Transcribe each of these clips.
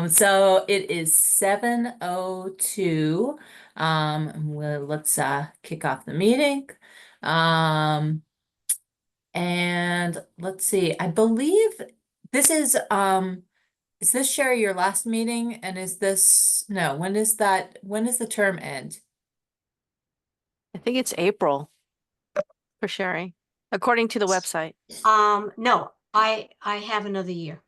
So it is 7:02. Let's kick off the meeting. Um, and let's see. I believe this is this Sherry your last meeting? And is this no, when does the term end? I think it's April for Sherry, according to the website. No, I have another year.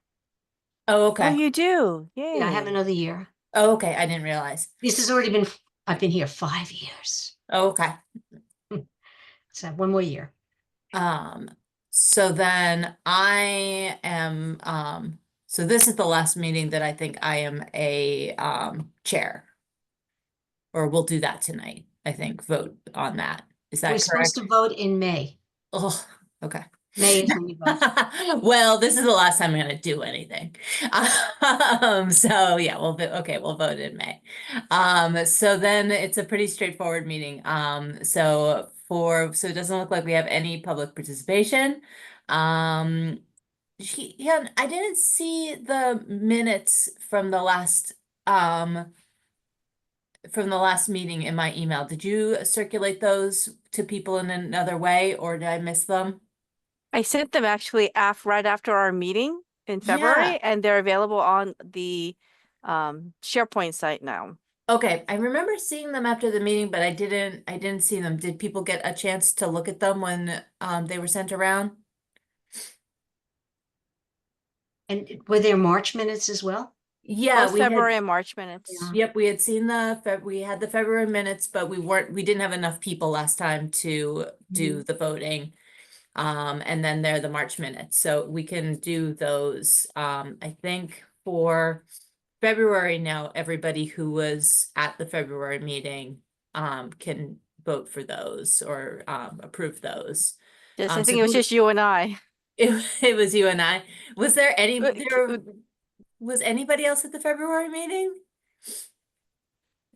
Oh, Oh, okay. you do? Yeah, I have Yay. another year. Oh, okay. I didn't realize. This has I've been here 5 years. Oh, okay. So one more year. Um, so then I am, so this is the last meeting that I think I am a, chair. Or we'll do that tonight, I think, vote on that. Is We're that supposed correct? to vote in May. Oh, okay. May is when you vote. Well, this is the last time I'm gonna do anything. So yeah, we'll vote in May. So then it's a pretty straightforward meeting. So it doesn't look like we have any public participation. Yeah, I didn't see the minutes from the last meeting in my email. Did you circulate those to people in another way, or did I miss them? I sent them actually right after our meeting in Yeah. February, and they're available on the SharePoint site now. Okay, I remember seeing them after the meeting, but I didn't see them. Did people get a chance to look at them when they were sent around? And were there March minutes as well? Yeah, Both we had, February and March minutes. Yeah. yep, we had seen we had the February minutes, but we didn't have enough people last time to do the voting. And then there are the March minutes, so we can do those. I think for February now, everybody who was at the February meeting can vote for those or approve those. Yes, I So think it was just you and I. it was you and I. Was there Uh, was anybody else at the February meeting?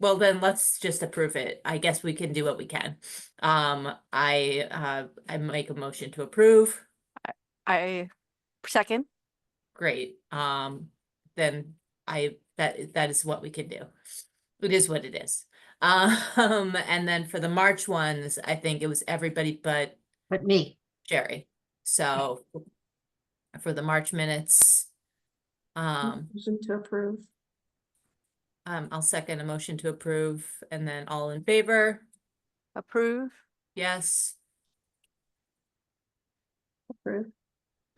Well, then let's just approve it. I guess we can do what we can. I make a motion to approve. I second. Great. Then that is what we can do. It is what it is. And then for the March ones, I think it was everybody but me. Jerry. So for the March minutes, Motion to approve. I'll second a motion to approve, and then all in favor? Approve. Yes. Approve.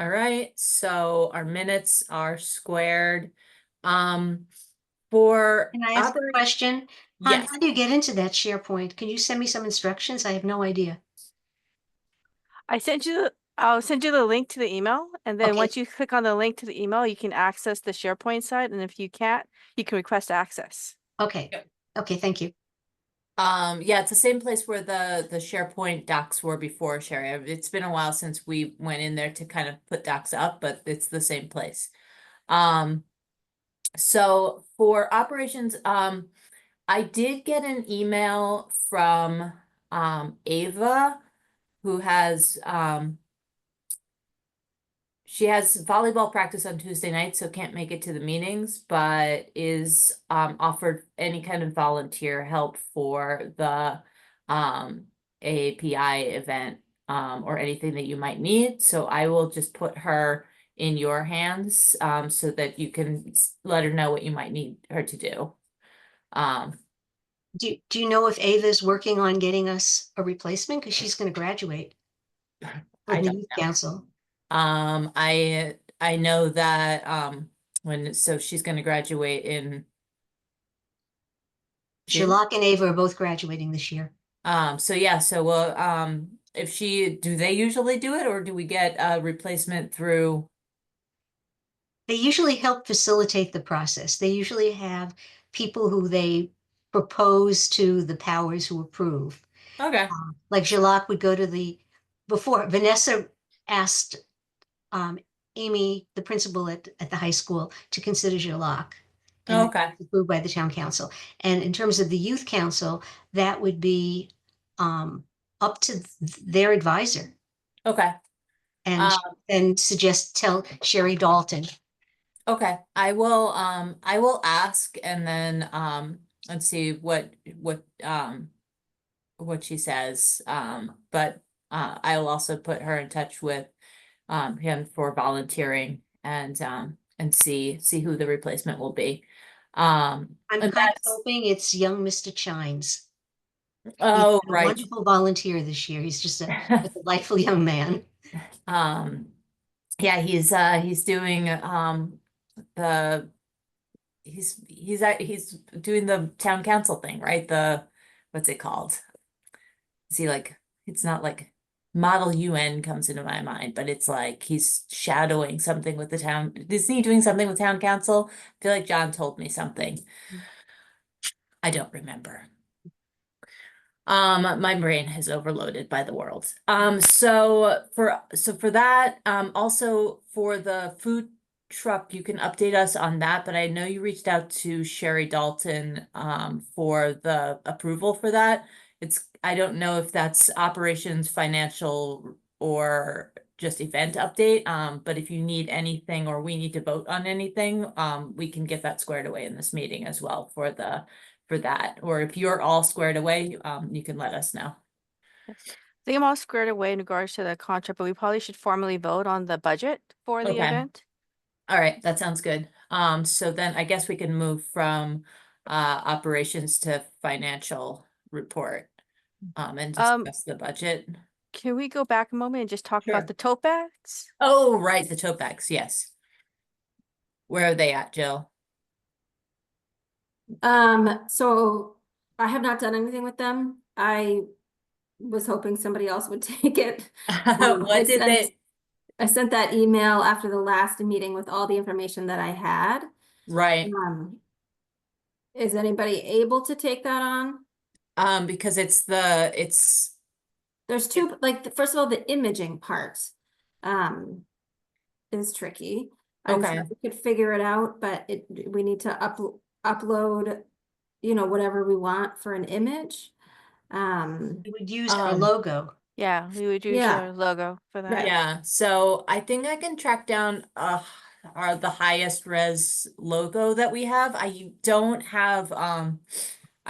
All right, so our minutes are squared. For Can I ask a question? Yes. How do you get into that SharePoint? Can you send me some instructions? I have no idea. I'll send you the link to the email, and then Okay. once you click on the link to the email, you can access the SharePoint site, and if you can't, you can request access. Okay. Yep. Okay, thank you. Yeah, it's the same place where the SharePoint docs were before, Sherry. It's been a while since we went in there to kind of put docs up, but it's the same place. So for operations, I did get an email from Ava, who has she has volleyball practice on Tuesday night, so can't make it to the meetings, but is offered any kind of volunteer help for the AAPI event or anything that you might need. So I will just put her in your hands so that you can let her know what you might need her to do. Do you know if Ava is working on getting us a replacement? Because she's going to graduate I from the don't youth know. council. I know that so she's gonna graduate in June. Sherlock and Ava are both graduating this year. So yeah, so well, if do they usually do it, or do we get a replacement through? They usually help facilitate the process. They usually have people who they propose to the powers who approve. Okay. Like Sherlock would go to before Vanessa asked Amy, the principal at the high school, to consider Sherlock. And Okay. approved by the town council. And in terms of the youth council, that would be up to their advisor. Okay. And tell Sherry Dalton. Okay, I will ask and then, let's see what she says. But, I'll also put her in touch with, him for volunteering and see who the replacement will be. I'm And kind of that's, hoping it's young Mr. Chines. He's oh, been a right. wonderful volunteer this year. He's just a delightful young man. Um, yeah, he's doing, the, he's doing the town council thing, right? What's it called? Is he like, it's not like Model UN comes into my mind, but it's like he's shadowing something with the town. Isn't he doing something with town council? I feel like John told me something. I don't remember. My brain is overloaded by the world. So for that, also for the food truck, you can update us on that, but I know you reached out to Sherry Dalton, for the approval for that. I don't know if that's operations, financial, or just event update, but if you need anything or we need to vote on anything, we can get that squared away in this meeting as well for that, or if you're all squared away, you can let us know. I think I'm all squared away in regards to the contract, but we probably should formally vote on the budget for the Okay. event. All right, that sounds good. So then I guess we can move from operations to financial report, and discuss the budget. Can we go back a moment and just talk Sure. about the tote bags? Oh, right, the tote bags, yes. Where are they at, Jill? So I have not done anything with them. I was hoping somebody else would take it. What did they, I sent that email after the last meeting with all the information that I had. right, Is anybody able to take that on? because it's There's two, like, first of all, the imaging part, is tricky. I'm okay. sure we could figure it out, but we need to upload, whatever we want for an image. We would use our logo. Yeah, we would use Yeah. your logo for that. Right. Yeah, so I think I can track down the highest res logo that we have. I don't have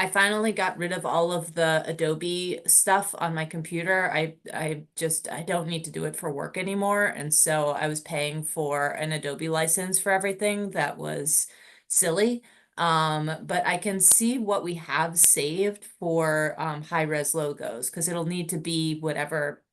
I finally got rid of all of the Adobe stuff on my computer. I don't need to do it for work anymore, and so I was paying for an Adobe license for everything. That was silly. But I can see what we have saved for high res logos, because it'll need to be whatever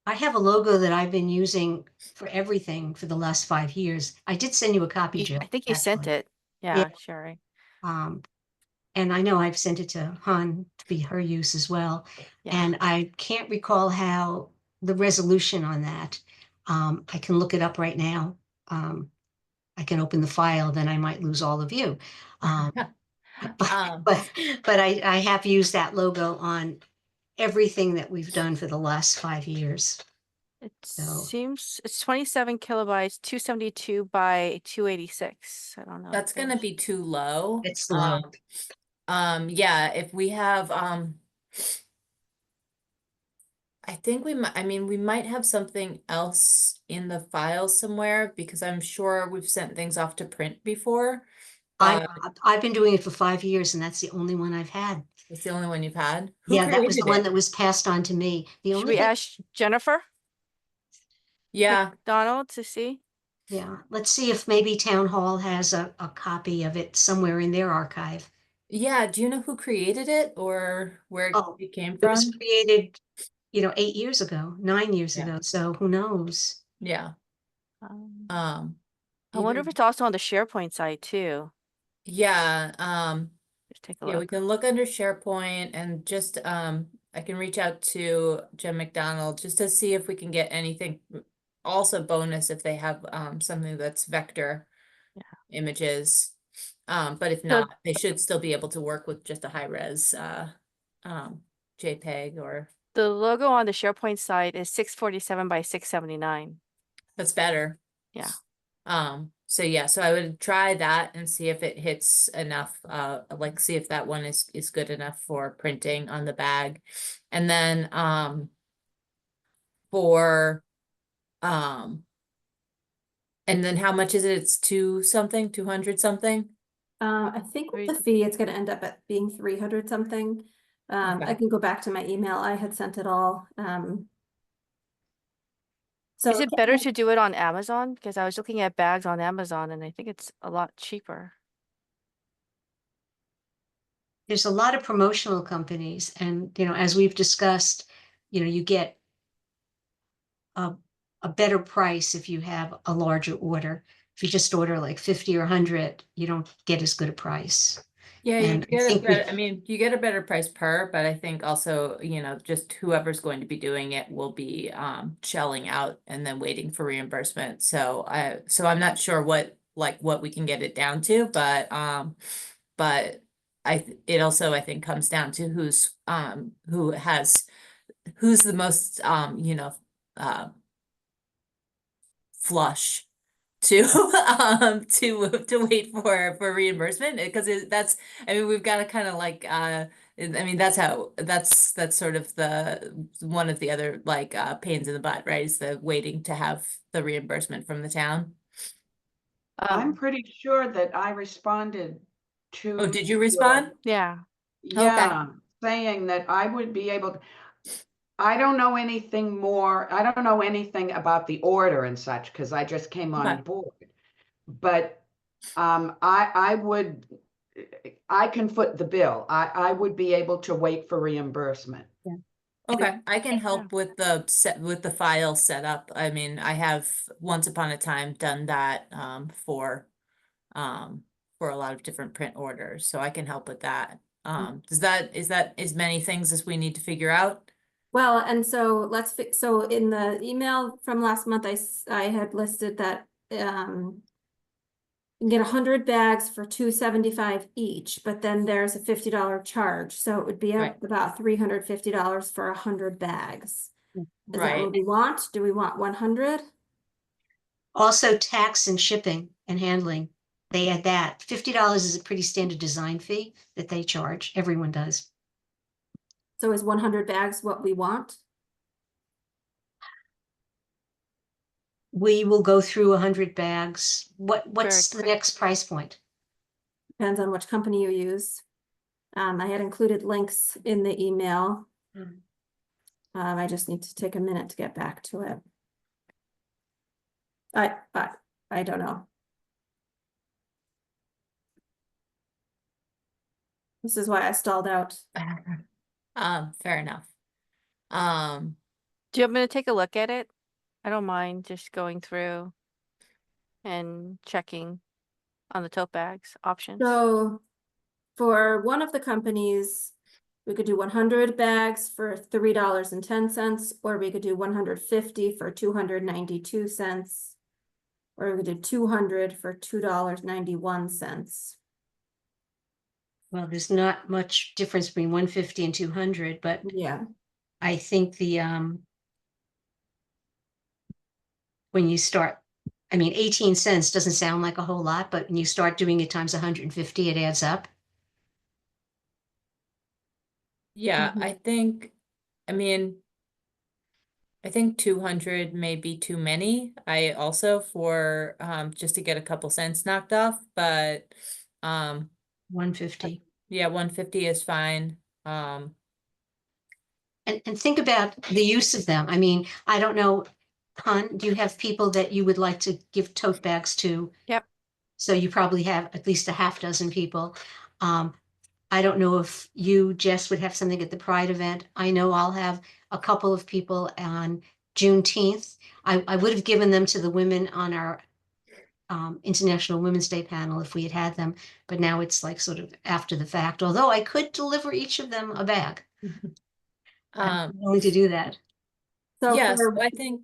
I have a logo that I've been using for everything for the last 5 years. I did send you a copy, Jill. I think you sent actually. it. Yeah, Sherry. And I know I've sent it to Han to be her use as well. Yeah. And I can't recall how the resolution on that. I can look it up right now. I can open the file, then I might lose all of you. Um, But I have used that logo on everything that we've done for the last 5 years. It So- seems it's 27 kilobytes, 272 by 286. I don't know. That's if gonna there's- be too low. It's low. Yeah, if we have, I think we might have something else in the file somewhere, because I'm sure we've sent things off to print before. I've been doing it for 5 years and that's the only one I've had. It's the only one you've had? Who Yeah, that was the created one it? that was passed on to me. The Should only we thing, ask Jennifer Yeah, Donald to see? yeah, let's see if maybe Town Hall has a copy of it somewhere in their archive. yeah, do you know who created it or where Oh, it came It was from? created, 8 years ago, 9 years Yeah. ago, so who knows? Yeah, I wonder if either- it's also on the SharePoint site too. yeah, Just take a yeah, we look. can look under SharePoint and just, I can reach out to Jen McDonald just to see if we can get anything. Also bonus if they have, something that's vector images. But if not, they should still be able to work with just a high res, JPEG, or The logo on the SharePoint site is 647 by 679. that's better. Yeah. So yeah, so I would try that and see if it hits enough, like see if that one is good enough for printing on the bag. And then, for, And then how much is it? It's 200 something? I think with the fee, it's gonna end up at being 300 something. I Okay. can go back to my email. I had sent it all. So Is it better to do it on Amazon? Because I was looking at bags on Amazon and I think it's a lot cheaper. There's a lot of promotional companies and, as we've discussed, you get a better price if you have a larger order. If you just order like 50 or 100, you don't get as good a price. Yeah, you And I get a think we- better, I mean, you get a better price per, but I think also, just whoever's going to be doing it will be shelling out and then waiting for reimbursement. So I'm not sure what we can get it down to, but it also I think comes down to who's the most uh flush to to wait for reimbursement because that's I mean we've got to kind of I mean that's sort of the one of the other pains in the butt, right, is the waiting to have the reimbursement from the town. I'm pretty sure that I responded to. Oh, did you respond? Yeah. Yeah, saying that I would be able to. I don't know anything more. I don't know anything about the order and such because I just came Okay. on board. But I can foot the bill. I would be able to wait for reimbursement. Okay, I can help with the file setup. I mean, I have once upon a time done that for a lot of different print orders, so I can help with that. Is that as many things as we need to figure out? well, and so so in the email from last month, I had listed that you can get 100 bags for $275 each, but then there's a $50 charge, so it would be Right. about $350 for 100 bags. Is that Right. what we want? Do we want 100? Also tax and shipping and handling, they add that. $50 is a pretty standard design fee that they charge. Everyone does. So is 100 bags what we want? We will go through 100 bags. What's the quick. next price point? Depends on which company you use. I had included links in the email. Mm. I just need to take a minute to get back to it. I don't know. This is why I stalled out. Fair enough. Um, Do you want me to take a look at it? I don't mind just going through and checking on the tote bags options. So for one of the companies, we could do 100 bags for $3.10, or we could do 150 for 292 cents. Or we could do 200 for $2.91. Well, there's not much difference between 150 and 200, but Yeah, I think when you start, 18 cents doesn't sound like a whole lot, but when you start doing it times 150, it adds up. yeah, Mhm. I mean, I think 200 may be too many. I also for just to get a couple cents knocked off, but 150. yeah, 150 is fine. And think about the use of them. I don't know, Hun, do you have people that you would like to give tote bags to? Yep. So you probably have at least a half dozen people. I don't know if you, Jess, would have something at the Pride event. I know I'll have a couple of people on Juneteenth. I would have given them to the women on our International Women's Day panel if we had had them, but now it's like sort of after the fact, although I could deliver each of them a bag. I'm willing to do that. So Yes, for, I think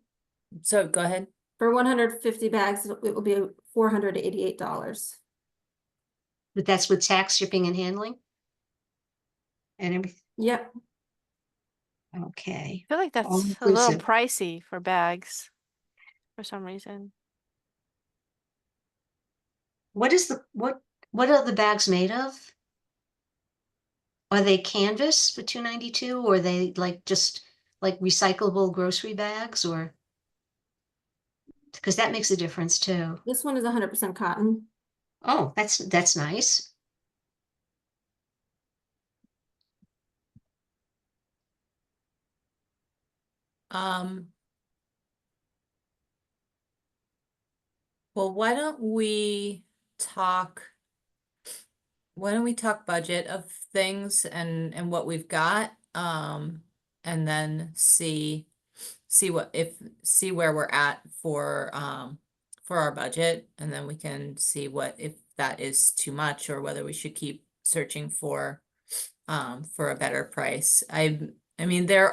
so. Go ahead. for 150 bags, it will be $488. But that's with tax, shipping, and handling? And everything, Yep. okay. I feel like All that's a little inclusive. pricey for bags for some reason. What are the bags made of? Are they canvas for 292, or are they just like recyclable grocery bags, or? because that makes a difference too. This one is 100% cotton. Oh, that's nice. Um. Well, why don't we talk budget of things and what we've got, and then see where we're at for our budget, and then we can see what, if that is too much or whether we should keep searching for a better price. I mean, there's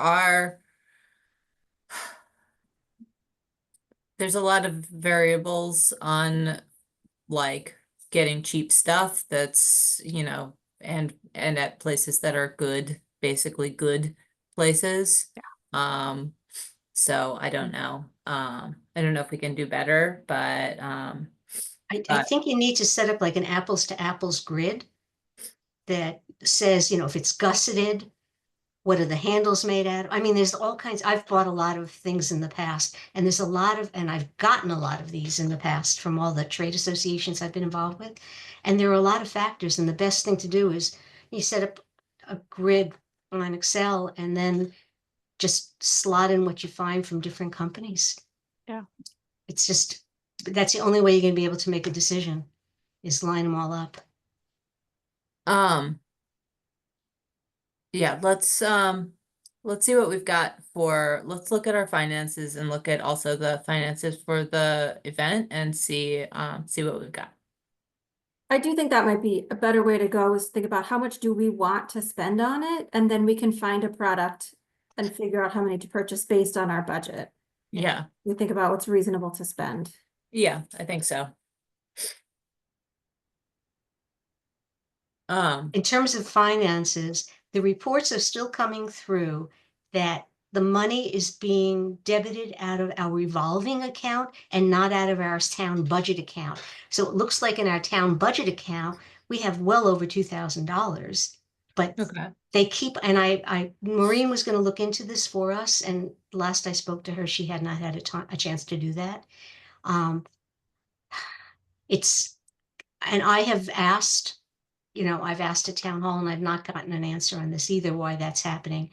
a lot of variables on like getting cheap stuff that's, and at places that are good, basically good places. So I don't know. I don't know if we can do better, but I But- think you need to set up like an apples to apples grid that says, if it's gusseted, what are the handles made out of? I mean, there's all kinds. I've bought a lot of things in the past, and and I've gotten a lot of these in the past from all the trade associations I've been involved with. And there are a lot of factors, and the best thing to do is you set up a grid on Excel and then just slot in what you find from different companies. Yeah. It's just, that's the only way you're gonna be able to make a decision, is line them all up. Yeah, let's see what we've got let's look at our finances and look at also the finances for the event and see what we've got. I do think that might be a better way to go, is think about how much do we want to spend on it, and then we can find a product and figure out how many to purchase based on our budget. Yeah, We think about what's reasonable to spend. yeah, I think so. In terms of finances, the reports are still coming through that the money is being debited out of our revolving account and not out of our town budget account. So it looks like in our town budget account, we have well over $2,000. But Okay. they keep, and Maureen was going to look into this for us, and last I spoke to her, she had not had a chance to do that. And I have asked, I've asked at town hall and I've not gotten an answer on this either, why that's happening.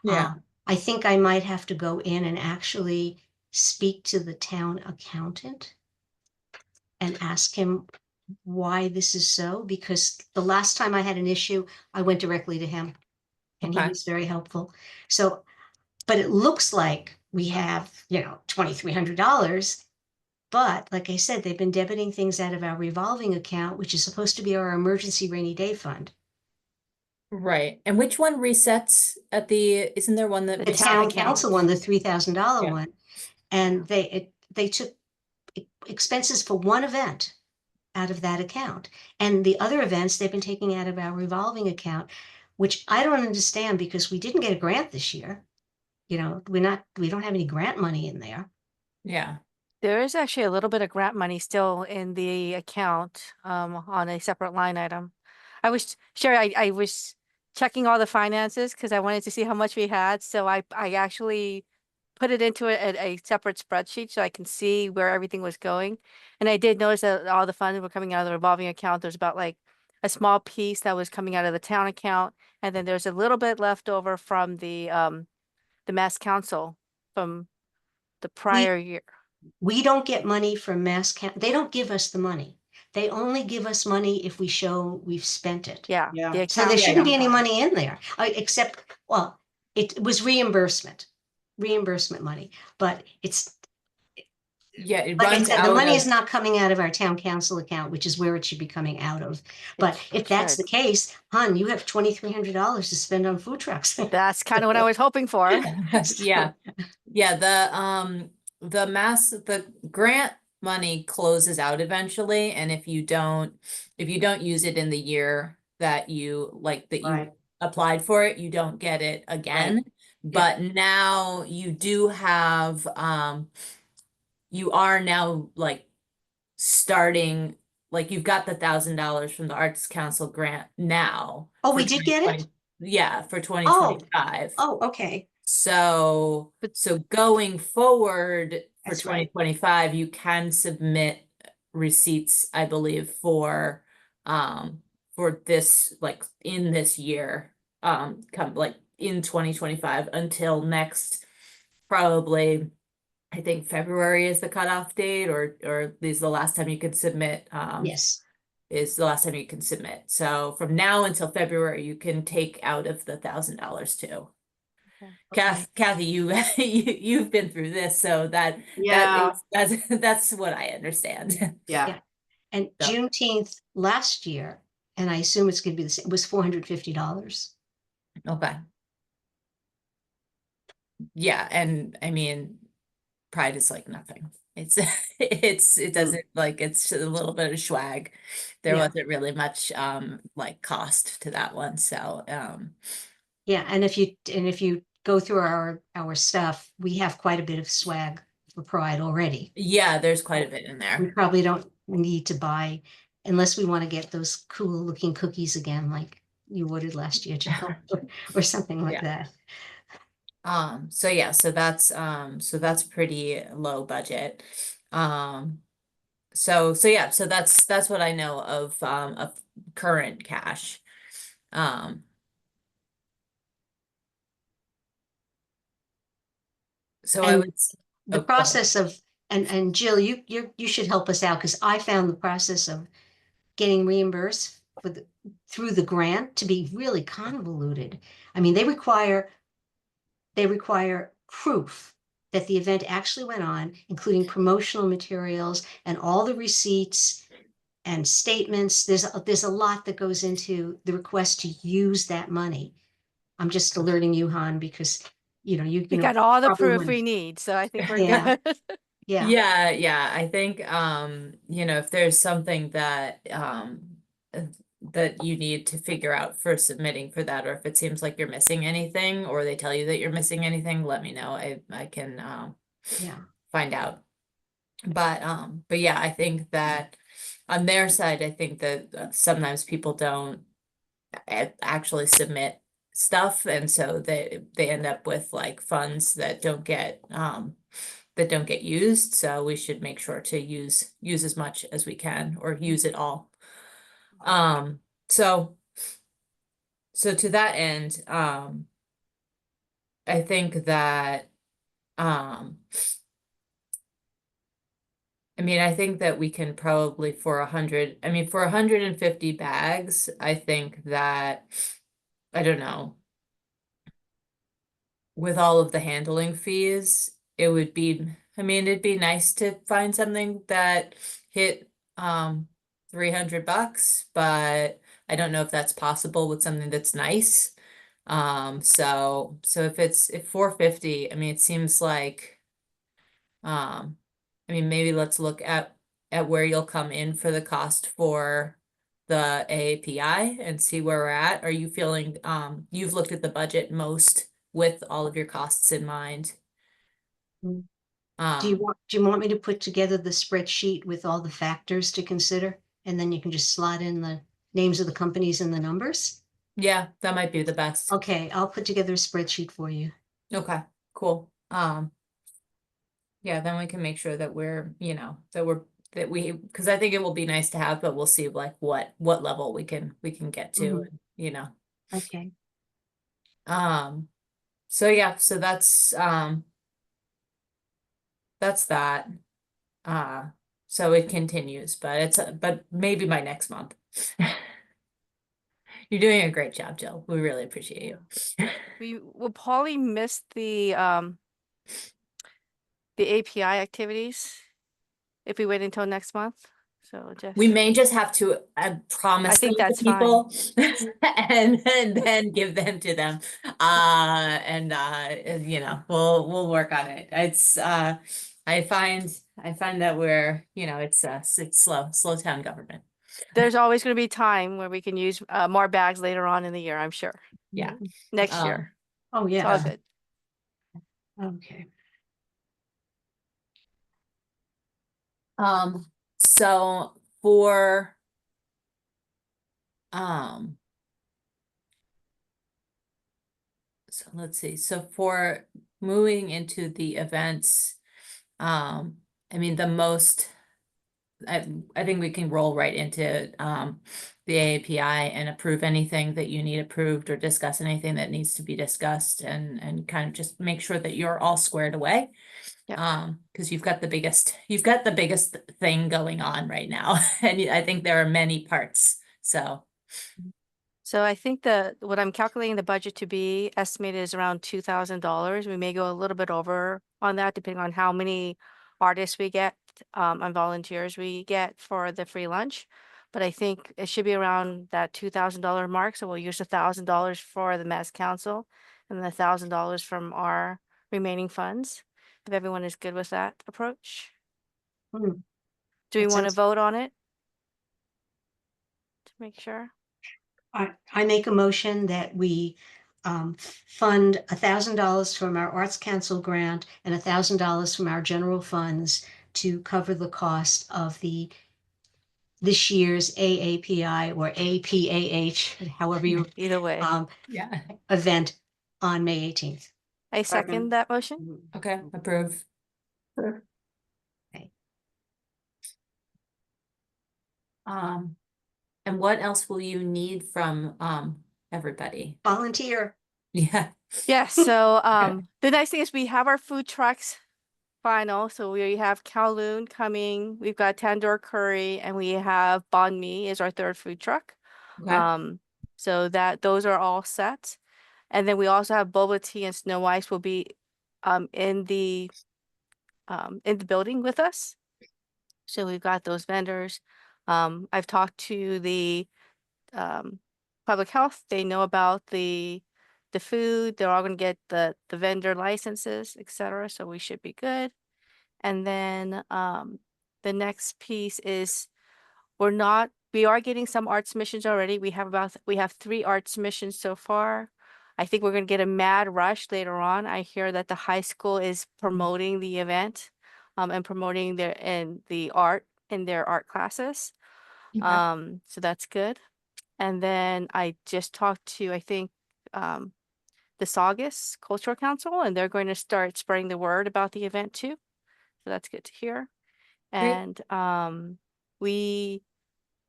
Yeah. I think I might have to go in and actually speak to the town accountant and ask him why this is so, because the last time I had an issue, I went directly to him and he Okay. was very helpful. So, but it looks like we have, $2,300. But like I said, they've been debiting things out of our revolving account, which is supposed to be our emergency rainy day fund. Right. And which one resets isn't there one that The town council one, the $3,000 Yeah. one, and they took expenses for one event out of that account. And the other events they've been taking out of our revolving account, which I don't understand because we didn't get a grant this year. We don't have any grant money in there. Yeah. There is actually a little bit of grant money still in the account, on a separate line item. Sherry, I was checking all the finances because I wanted to see how much we had. So I actually put it into a separate spreadsheet so I can see where everything was going. And I did notice that all the funds were coming out of the revolving account. There's about like a small piece that was coming out of the town account. And then there's a little bit left over from the Mass Council from the prior year. We don't get money from they don't give us the money. They only give us money if we show we've spent it. Yeah. Yeah. The So there account. shouldn't be any money in there, except, well, it was reimbursement money, but Yeah, it like I runs said, the out money of- is not coming out of our town council account, which is where it should be coming out of. But if that's the should. case, hon, you have $2,300 to spend on food trucks. That's kind of what I was hoping for. Yeah. Yeah, the grant money closes out eventually, and if you don't use it in the year that you Right. applied for it, you don't get it again. But now you do have you are now starting, you've got the $1,000 from the Arts Council grant now. Oh, for we did get it? 2020 Yeah, for 2025. Oh, okay. So But- going forward That's twenty right. twenty-five, you can submit receipts, I believe, for this, like, in this year, come like in 2025 until next, probably, I think February is the cutoff date, or is the last time you could submit, Yes. is the last time you can submit. So from now until February, you can take out of the $1,000 too. Okay. Kathy, you've been through this, so that Yeah, that's what I understand. yeah. Yeah. And So, Juneteenth last year, and I assume it's gonna be the same, was $450. okay. Yeah, and I mean, pride is like nothing. It doesn't, like, it's a little bit of swag. There Yeah. wasn't really much like cost to that one, so Yeah, and if you go through our stuff, we have quite a bit of swag for Pride already. yeah, there's quite a bit in We there. probably don't need to buy unless we want to get those cool looking cookies again, like you ordered last year, Jill, or something like Yeah. that. So yeah, so that's pretty low budget. So yeah, so that's what I know of current cash. Um so I And would the oh, go ahead. process of, and Jill, you should help us out, because I found the process of getting reimbursed for through the grant to be really convoluted. I mean, they require proof that the event actually went on, including promotional materials and all the receipts and statements. There's a lot that goes into the request to use that money. I'm just alerting you, Han, because you We know got all the probably proof want we need, so I think we're Yeah. good. yeah. Yeah, I think if there's something uh, that you need to figure out for submitting for that, or if it seems like you're missing anything, or they tell you that you're missing anything, let me know. I can Yeah. find out. But yeah, I think that on their side, I think that sometimes people don't actually submit stuff, and so they end up with like funds that don't get used. So we should make sure to use as much as we can, or use it all. Um, so so to that end, I think that um I think that we can probably, for 100, for 150 bags, I think that, I don't know, with all of the handling fees, it'd be nice to find something that hit, 300 bucks, but I don't know if that's possible with something that's nice. So if 450, it seems like, um, maybe let's look at where you'll come in for the cost for the AAPI and see where we're at. Are you feeling, you've looked at the budget most with all of your costs in mind? Mm. Um, Do you want me to put together the spreadsheet with all the factors to consider? And then you can just slot in the names of the companies and the numbers? yeah, that might be the best. Okay, I'll put together a spreadsheet for you. Okay, cool. Yeah, then we can make sure that because I think it will be nice to have, but we'll see like what level we can get to, Mhm. Okay. Um, so yeah, so that's that. Uh, so it continues, but maybe by next month. You're doing a great job, Jill. We really appreciate you. We will probably miss the API activities if we wait until next month. So We just, may just have to I promise them think to that's fine. people and then give them to them. We'll work on it. I find that it's slow town government. There's always going to be time where we can use more bags later on in the year, I'm sure. Yeah. Next Um, year. Oh, It's all yeah. good. Okay. So for um so let's see. So for moving into the events, I mean, the most, I think we can roll right into, the AAPI and approve anything that you need approved or discuss anything that needs to be discussed and kind of just make sure that you're all squared away. Yep. Because you've got the biggest thing going on right now. And I think there are many parts, so. So I think what I'm calculating the budget to be estimated is around $2,000. We may go a little bit over on that depending on how many artists we get, and volunteers we get for the free lunch. But I think it should be around that $2,000 mark. So we'll use $1,000 for the Mass Council and then $1,000 from our remaining funds. If everyone is good with that approach. Hmm. Do we That want to sounds- vote on it? To make sure. I make a motion that we fund $1,000 from our Arts Council grant and $1,000 from our general funds to cover the cost of this year's AAPI or APAH, however you Either way. Yeah. event on May 18th. I second Second. that motion. Okay, approve. Sure. And what else will you need from, everybody? Volunteer. Yeah. Yes, so the nice thing is we have our food trucks final. So we have Kowloon coming, we've got Tandoor Curry, and we have Banh Mi is our third food truck. Okay. So those are all set. And then we also have boba tea and snow ice will be in the building with us. So we've got those vendors. I've talked to the public health. They know about the food. They're all going to get the vendor licenses, etc. So we should be good. And then the next piece is we are getting some art submissions already. We have 3 art submissions so far. I think we're going to get a mad rush later on. I hear that the high school is promoting the event and promoting the art in their art classes. Okay. So that's good. And then I just talked to, I think, the Saugus Cultural Council, and they're going to start spreading the word about the event too. So that's good to hear. Great. And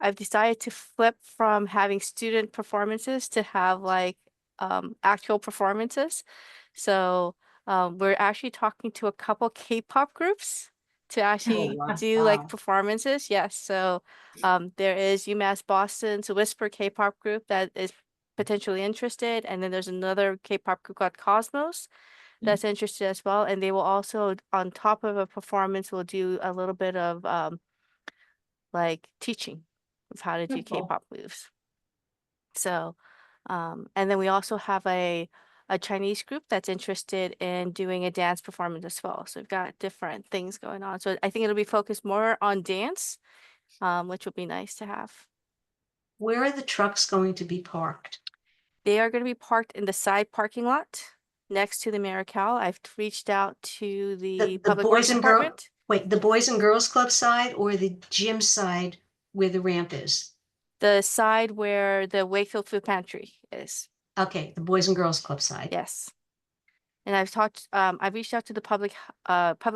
I've decided to flip from having student performances to have like actual performances. So we're actually talking to a couple K-pop groups to actually wow. do like Wow. performances. Yes. So there is UMass Boston's Whisper K-pop group that is potentially interested. And then there's another K-pop group called Cosmos that's interested as well. And they will also, on top of a performance, will do a little bit of like teaching of how to do Oh, cool. K-pop moves. So, and then we also have a Chinese group that's interested in doing a dance performance as well. So we've got different things going on. So I think it'll be focused more on dance, which will be nice to have. Where are the trucks going to be parked? They are going to be parked in the side parking lot next to the Marical. I've reached out to the Public Works Department. Wait, the Boys and Girls Club side or the gym side where the ramp is? The side where the Wakefield Food Pantry is. Okay, the Boys and Girls Club side. Yes. And I've reached out to the Public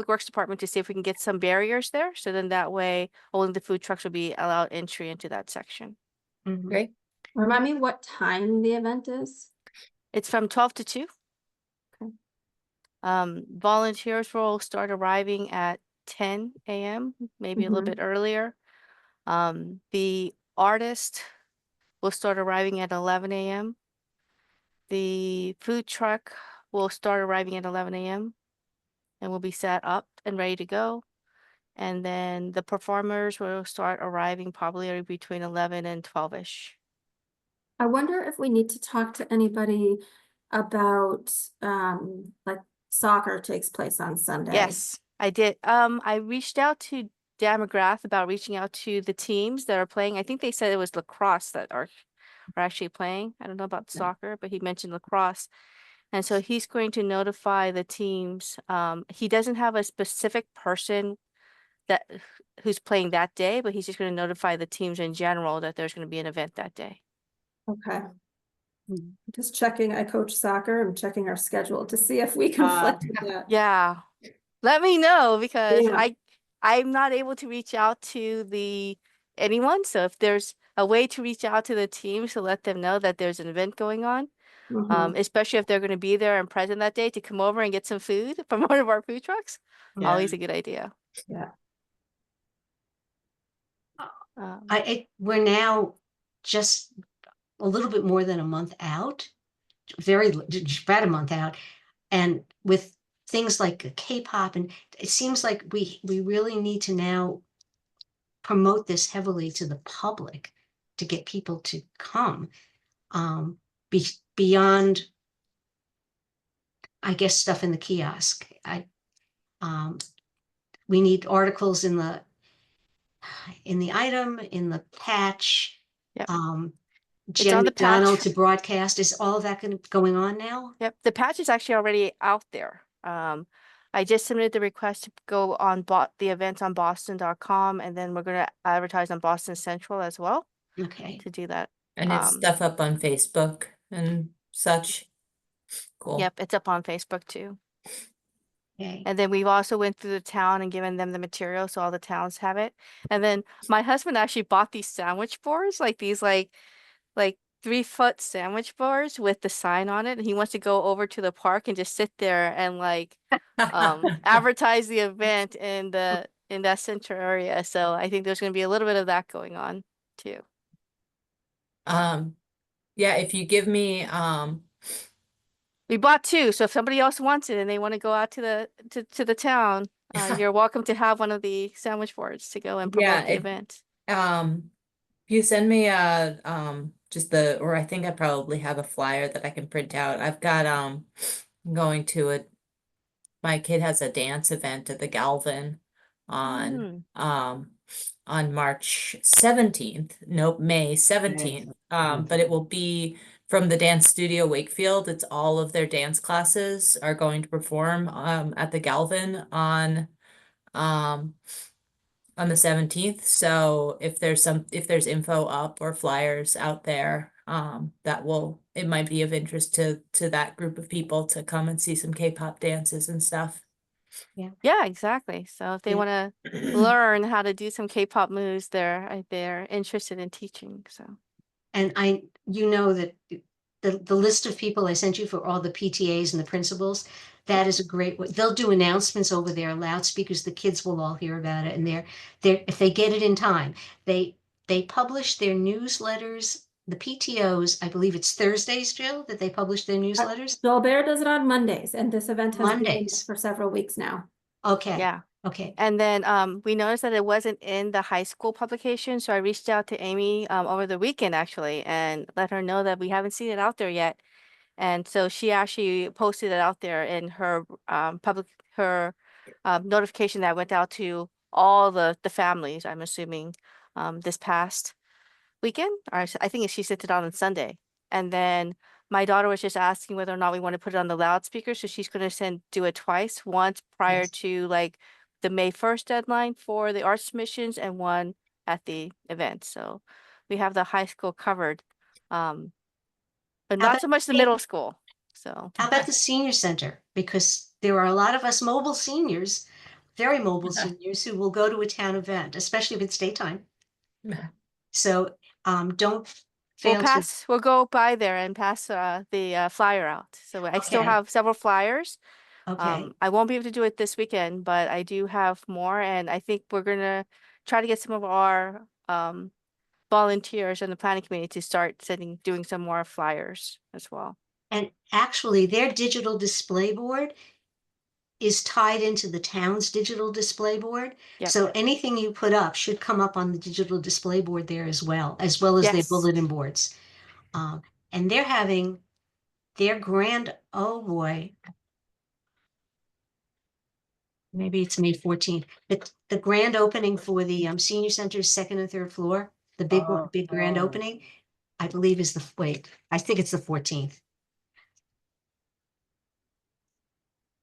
Works Department to see if we can get some barriers there. So then that way only the food trucks will be allowed entry into that section. Mhm. Great. Remind me what time the event is? It's from 12 to 2. Okay. Volunteers will start arriving at 10 a.m., maybe a little bit earlier. The artist will start arriving at 11 a.m. The food truck will start arriving at 11 a.m. and will be set up and ready to go. And then the performers will start arriving probably between 11 and 12-ish. I wonder if we need to talk to anybody about like soccer takes place on Sunday. Yes, I did. I reached out to Dan McGrath about reaching out to the teams that are playing. I think they said it was lacrosse that are actually playing. I don't know about soccer, but he mentioned lacrosse. And so he's going to notify the teams. He doesn't have a specific person who's playing that day, but he's just going to notify the teams in general that there's going to be an event that day. Okay. Just checking, I coach soccer. I'm checking our schedule to see if we Ah. conflict with that. Yeah. let me know because Yeah. I'm not able to reach out to anyone. So if there's a way to reach out to the teams to let them know that there's an event going on, Mhm. especially if they're going to be there and present that day to come over and get some food from one of our food trucks, Yeah. always a good idea. Yeah. Um, We're now just a little bit more than a month out, just about a month out. And with things like K-pop, and it seems like we really need to now promote this heavily to the public to get people to come. Beyond, I guess, stuff in the kiosk. Um, we need articles in the item, in the patch. Yep. It's Jen on the McDonald patch. to broadcast. Is all of that going on now? Yep, the patch is actually already out there. I just submitted the request to go on the events on boston.com, and then we're going to advertise on Boston Central as well Okay. to do that. And it's stuff up on Facebook and such. Cool. Yep, it's up on Facebook too. Okay. And then we've also went through the town and given them the material, so all the towns have it. And then my husband actually bought these sandwich boards, like these like 3-foot sandwich boards with the sign on it, and he wants to go over to the park and just sit there and like advertise the event in that center area. So I think there's going to be a little bit of that going on too. Yeah, if you give me, We bought 2, so if somebody else wants it and they want to go out to the town, you're welcome to have one of the sandwich boards to go and Yeah, promote the event. if you send me just or I think I probably have a flyer that I can print out. I've got, I'm going to my kid has a dance event at the Galvin on, on March 17th, nope, May 17th. But it will be from the dance studio Wakefield. It's all of their dance classes are going to perform at the Galvin um on the 17th. So if there's info up or flyers out there, it might be of interest to that group of people to come and see some K-pop dances and stuff. Yeah, exactly. So if they Yeah. want to learn how to do some K-pop moves, they're interested in teaching. So And that the list of people I sent you for all the PTAs and the principals, that is a great way. They'll do announcements over their loudspeakers. The kids will all hear about it. And if they get it in time, they publish their newsletters. The PTOs, I believe it's Thursdays, Jill, that they publish their newsletters. Dolbear does it on Mondays, and this event has been Mondays. for several weeks now. Okay. yeah. Okay. And then we noticed that it wasn't in the high school publication, so I reached out to Amy over the weekend actually and let her know that we haven't seen it out there yet. And so she actually posted it out there in her notification that went out to all the families, I'm assuming, this past weekend. Or I think she sent it out on Sunday. And then my daughter was just asking whether or not we want to put it on the loudspeaker, so she's going to do it twice, once prior Yes. to like the May 1st deadline for the arts missions and one at the event. So we have the high school covered, but How not about so much the the- middle school. So How about the senior center? Because there are a lot of us mobile seniors, very mobile seniors who will go to a town event, especially if it's daytime. So don't fail to. we'll go by there and pass the flyer out. So I still Okay. have several flyers. Okay. I won't be able to do it this weekend, but I do have more, and I think we're gonna try to get some of our volunteers in the planning committee to start doing some more flyers as well. And actually, their digital display board is tied into the town's digital display board. Yep. So anything you put up should come up on the digital display board there as well as their Yes. bulletin boards. And they're having their oh boy, maybe it's May 14th. The grand opening for the senior center's second and third floor, the big grand opening, I believe is I think it's the 14th.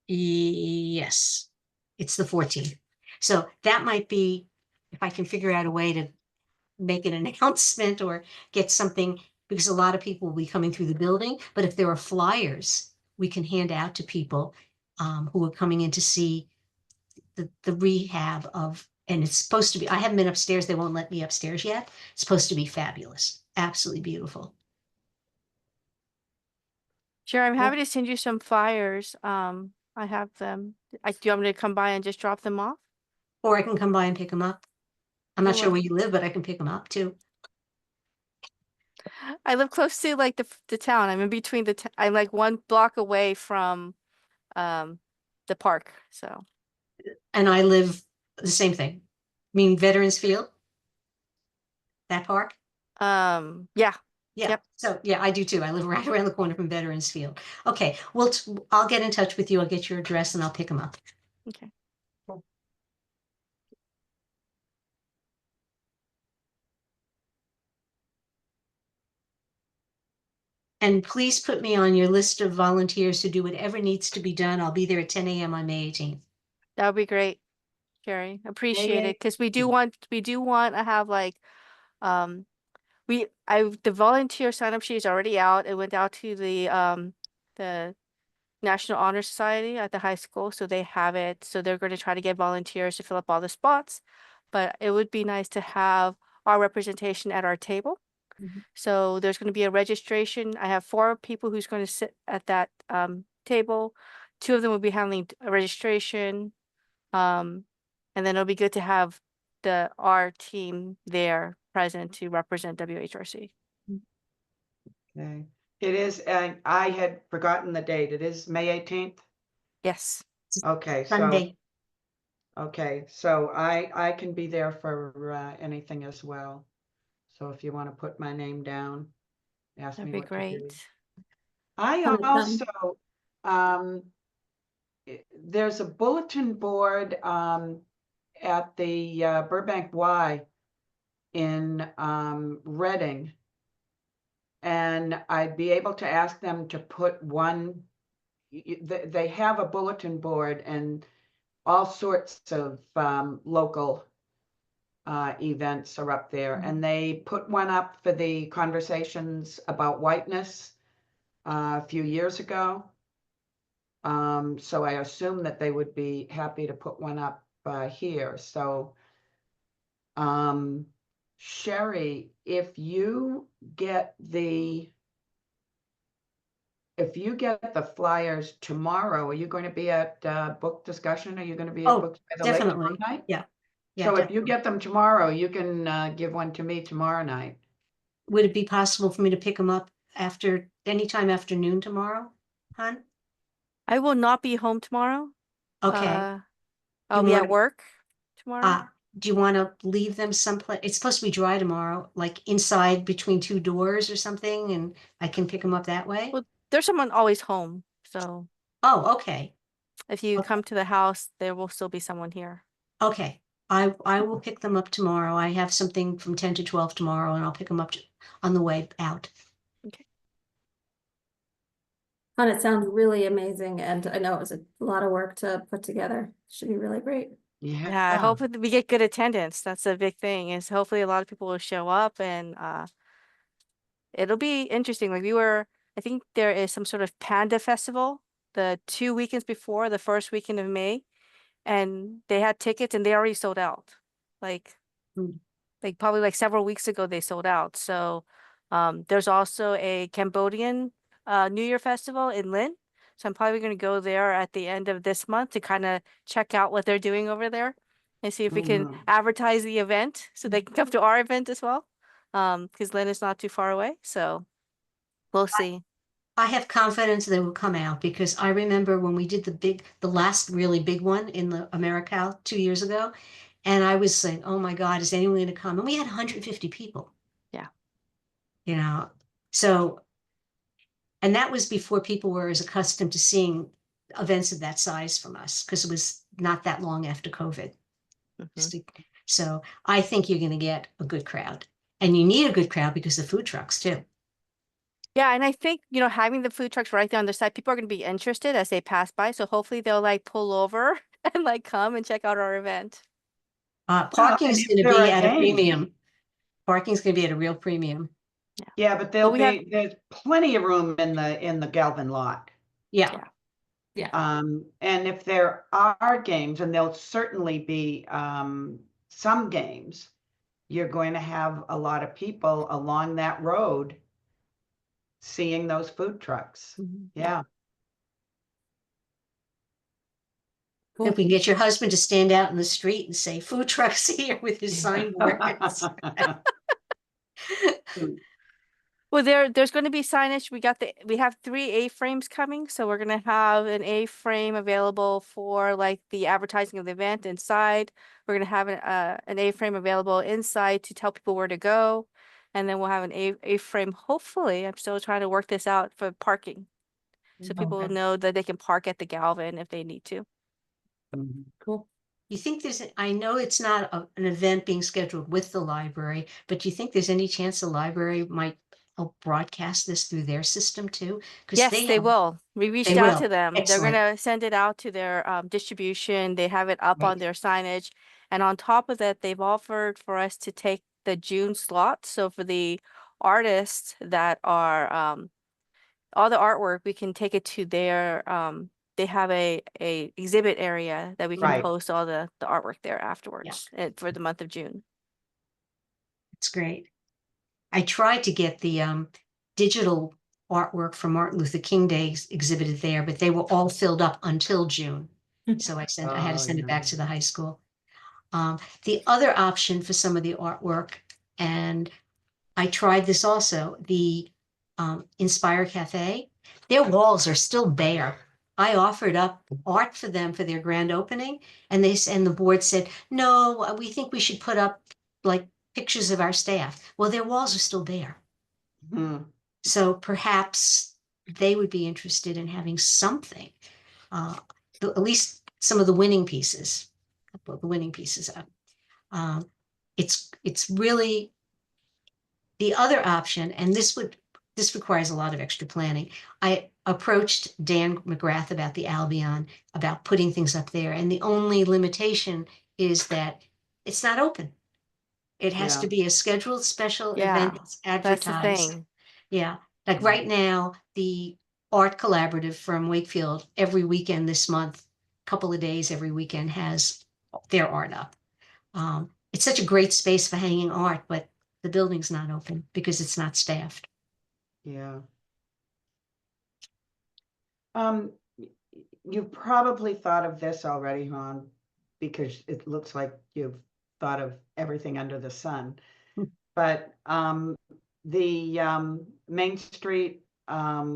Yes, it's the 14th. So that might be, if I can figure out a way to make an announcement or get something, because a lot of people will be coming through the building, but if there are flyers, we can hand out to people who are coming in to see the rehab of, and it's supposed to be, I haven't been upstairs. They won't let me upstairs yet. It's supposed to be fabulous. Absolutely beautiful. Sure, I'm Well- happy to send you some flyers. I have them. Do you want me to come by and just drop them off? Or I can come by and pick them up. I'm not You're sure where you live, but I can pick them up too. I live close to like the town. I'm in between I'm like 1 block away from the park. So And I live the same thing. I mean, Veterans Field, that park. yeah. Yeah. Yep. So yeah, I do too. I live right around the corner from Veterans Field. Okay. Well, I'll get in touch with you. I'll get your address and I'll pick them up. Okay. And please put me on your list of volunteers to do whatever needs to be done. I'll be there at 10 a.m. on May 18th. That would be great, Sherry. Appreciate it. Because we do want to have like the volunteer sign up sheet is already out. It went out to the National Honor Society at the high school, so they have it. So they're going to try to get volunteers to fill up all the spots. But it would be nice to have our representation at our table. Mhm. So there's going to be a registration. I have 4 people who's going to sit at that table. 2 of them will be handling a registration. And then it'll be good to have our team there present to represent WHRC. Okay. It is, I had forgotten the date. It is May 18th. Yes. Okay, so, Sunday. okay, so I can be there for anything as well. So if you want to put my name down, ask That'd me be what to do. great. I Awesome. also, there's a bulletin board at the Burbank Y in Reading. And I'd be able to ask them to put one, they have a bulletin board and all sorts of local events are up there. And they put one up for the conversations about whiteness a few years ago. So I assume that they would be happy to put one up here. So Sherry, if you get the flyers tomorrow, are you going to be at book discussion? Are you going to be at Oh, Books by the Lake tomorrow definitely. night? Yeah. Yeah. So if you definitely. get them tomorrow, you can give one to me tomorrow night. Would it be possible for me to pick them up anytime after noon tomorrow, hon? I will not be home tomorrow. Okay. I'll be at work tomorrow. Do you want to leave them someplace? It's supposed to be dry tomorrow, like inside between 2 doors or something, and I can pick them up that way? Well, there's someone always home. So Oh, okay. if you Okay. come to the house, there will still be someone here. Okay. I will pick them up tomorrow. I have something from 10 to 12 tomorrow, and I'll pick them up on the way out. Okay. And it sounds really amazing, and I know it was a lot of work to put together. Should be really great. Yeah, I hope that we get good attendance. That's a big thing, is hopefully a lot of people will show up, and it'll be interesting. Like I think there is some sort of panda festival the 2 weekends before the first weekend of May, and they had tickets and they already sold out. Like Hmm. like probably like several weeks ago they sold out. So there's also a Cambodian New Year festival in Lynn. So I'm probably going to go there at the end of this month to kind of check out what they're doing over there and see if we can Mhm. advertise the event so they can come to our event as well. Because Lynn is not too far away. So we'll see. I have confidence they will come out because I remember when we did the last really big one in the Americal 2 years ago, and I was saying, oh my God, is anyone going to come? And we had 150 people. Yeah. You know, so, and that was before people were as accustomed to seeing events of that size from us because it was not that long after COVID. Mhm. So I think you're going to get a good crowd, and you need a good crowd because of food trucks too. Yeah, and I think, having the food trucks right there on the side, people are going to be interested as they pass by. So hopefully they'll like pull over and like come and check out our event. Parking's and going if to there be are at a games. premium. Parking's going to be at a real premium. Yeah, but we have- there's plenty of room in the Galvin lot. Yeah. Yeah. Yeah. And if there are games, and there'll certainly be some games, you're going to have a lot of people along that road seeing those food trucks. Mhm. Yeah. If we can get your husband to stand out in the street and say food trucks here with his signboards. Well, there's going to be signage. We have 3 A-frames coming, so we're going to have an A-frame available for like the advertising of the event inside. We're going to have an A-frame available inside to tell people where to go, and then we'll have an A-frame. Hopefully, I'm still trying to work this out for parking, so people will Okay. know that they can park at the Galvin if they need to. Cool. You think I know it's not an event being scheduled with the library, but do you think there's any chance the library might help broadcast this through their system too? Because Yes, they will. We reached out to will. them. They're Excellent. gonna send it out to their distribution. They have it up on Right. their signage. And on top of that, they've offered for us to take the June slot. So for the artists that are all the artwork, we can take it to their they have a exhibit area that we can Right. post all the artwork there afterwards for the month of June. It's great. I tried to get the digital artwork for Martin Luther King Day exhibited there, but they were all filled up until June. So I had to Oh, send it back yeah. to the high school. The other option for some of the artwork, and I tried this also, the Inspire Cafe, their walls are still bare. I offered up art for them for their grand opening, and the board said, no, we think we should put up like pictures of our staff. Well, their walls are still bare. Hmm. So perhaps they would be interested in having something, at least some of the winning pieces, a couple of the winning pieces up. It's really the other option, and this requires a lot of extra planning. I approached Dan McGrath about the Albion, about putting things up there, and the only limitation is that it's not open. It has to Yeah. be a scheduled special Yeah, event that's that's the advertised. thing. Yeah, like Mhm. right now, the Art Collaborative from Wakefield, every weekend this month, couple of days every weekend has their art up. It's such a great space for hanging art, but the building's not open because it's not staffed. Yeah. You've probably thought of this already, Han, because it looks like you've thought of everything under the sun. Hmm. But the Main Street uh,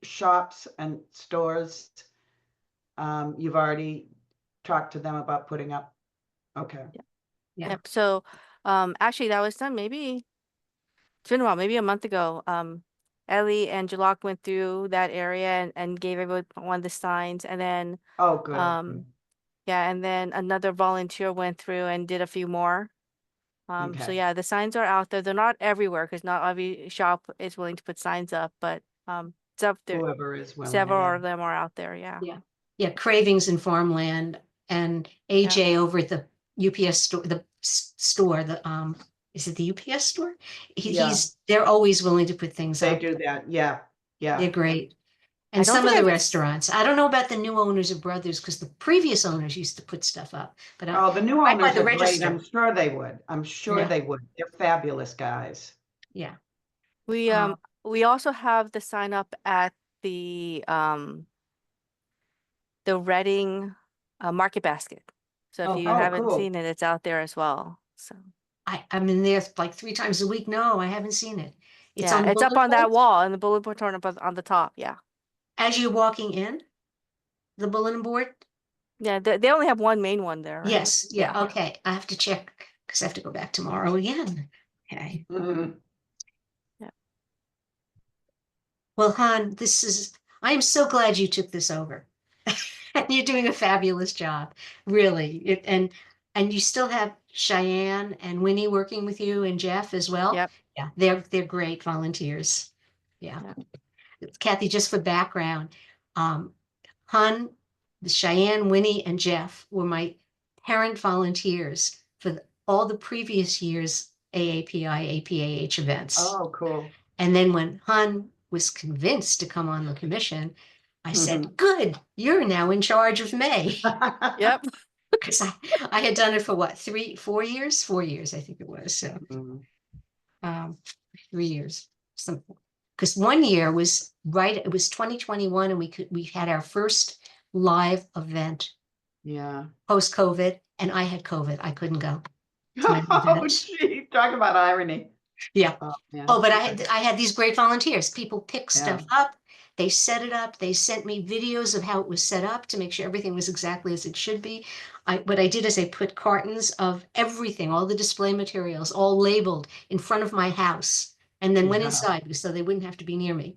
shops and stores, you've already talked to them about putting up. Okay. Yeah. Yep. So actually that was done maybe it's been a while, maybe a month ago. Ellie and Jalak went through that area and gave everyone one of the signs, and then Oh, good. yeah, and then another volunteer went through and did a few more. So Okay. yeah, the signs are out there. They're not everywhere because not every shop is willing to put signs up, but it's up there. Whoever is willing. Several Yeah. of them are out there. Yeah. Yeah, Cravings and Farmland and AJ over at the UPS store, is it the UPS store? Yeah. They're always willing to put things They up. do that. Yeah. Yeah. They're great. I And don't some of think the I've- restaurants. I don't know about the new owners of Brothers because the previous owners used to put stuff up. But Oh, the new right by owners the are great. register. I'm sure they would. I'm sure Yeah. they would. They're fabulous guys. Yeah. We also have the sign up at the Reading Market Basket. So if Oh, you oh, haven't cool. seen it, it's out there as well. So I'm in there like 3 times a week. No, I haven't seen it. It's yeah, on the it's up bulletin on that board wall and the bulletin board on the top. Yeah. as you're walking in, the bulletin board. Yeah, they only have one main one there, right? Yes, yeah, Yeah. okay. I have to check because I have to go back tomorrow again. Okay. Mhm. Well, Han, I am so glad you took this over. And you're doing a fabulous job, really. And you still have Cheyenne and Winnie working with you and Jeff as well. Yep. Yeah, they're great volunteers. Yeah. Yeah. Kathy, just for background, Han, Cheyenne, Winnie, and Jeff were my parent volunteers for all the previous years AAPI, APAH events. Oh, cool. And then when Han was convinced to come on the commission, I said, Mhm. good, you're now in charge of May. Yep. Because I had done it for what, 4 years? 4 years, I think it was. So Mhm. 3 years, something. Because one year was right, it was 2021, and we had our first live event Yeah. post-COVID, and I had COVID. I couldn't go to my Oh, event. gee, talk about irony. Yeah. Oh, man. Oh, but I had these great volunteers. People pick stuff Yeah. up. They set it up. They sent me videos of how it was set up to make sure everything was exactly as it should be. What I did is I put cartons of everything, all the display materials, all labeled in front of my house, and then went Yeah. inside so they wouldn't have to be near me.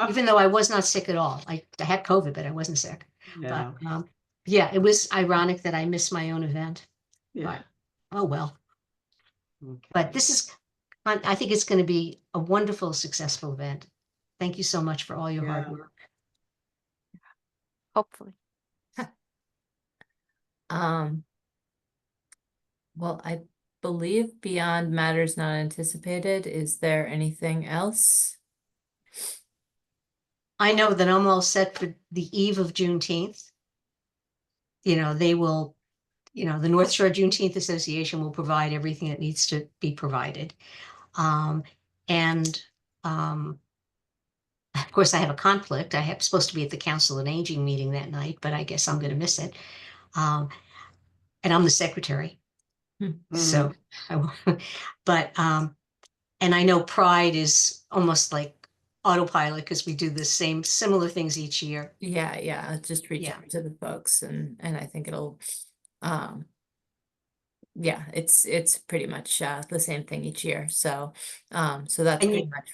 Even though I was not sick at all. I had COVID, but I wasn't sick. Yeah. But yeah, it was ironic that I missed my own event. Yeah. Oh well. But Okay. this is, I think it's going to be a wonderful, successful event. Thank you so much for all your hard Yeah. work. Hopefully. Um, well, I believe beyond matters not anticipated, is there anything else? I know that I'm all set for the eve of Juneteenth. You know, they will, the North Shore Juneteenth Association will provide everything that needs to be provided. And of course, I have a conflict. I have supposed to be at the Council on Aging meeting that night, but I guess I'm going to miss it. And I'm the secretary. So, but, and I know Pride is almost like autopilot because we do the same similar things each year. Yeah, I'll just reach Yeah. out to the folks and I think it'll, yeah, it's pretty much the same thing each year. So, so that's And pretty you, much,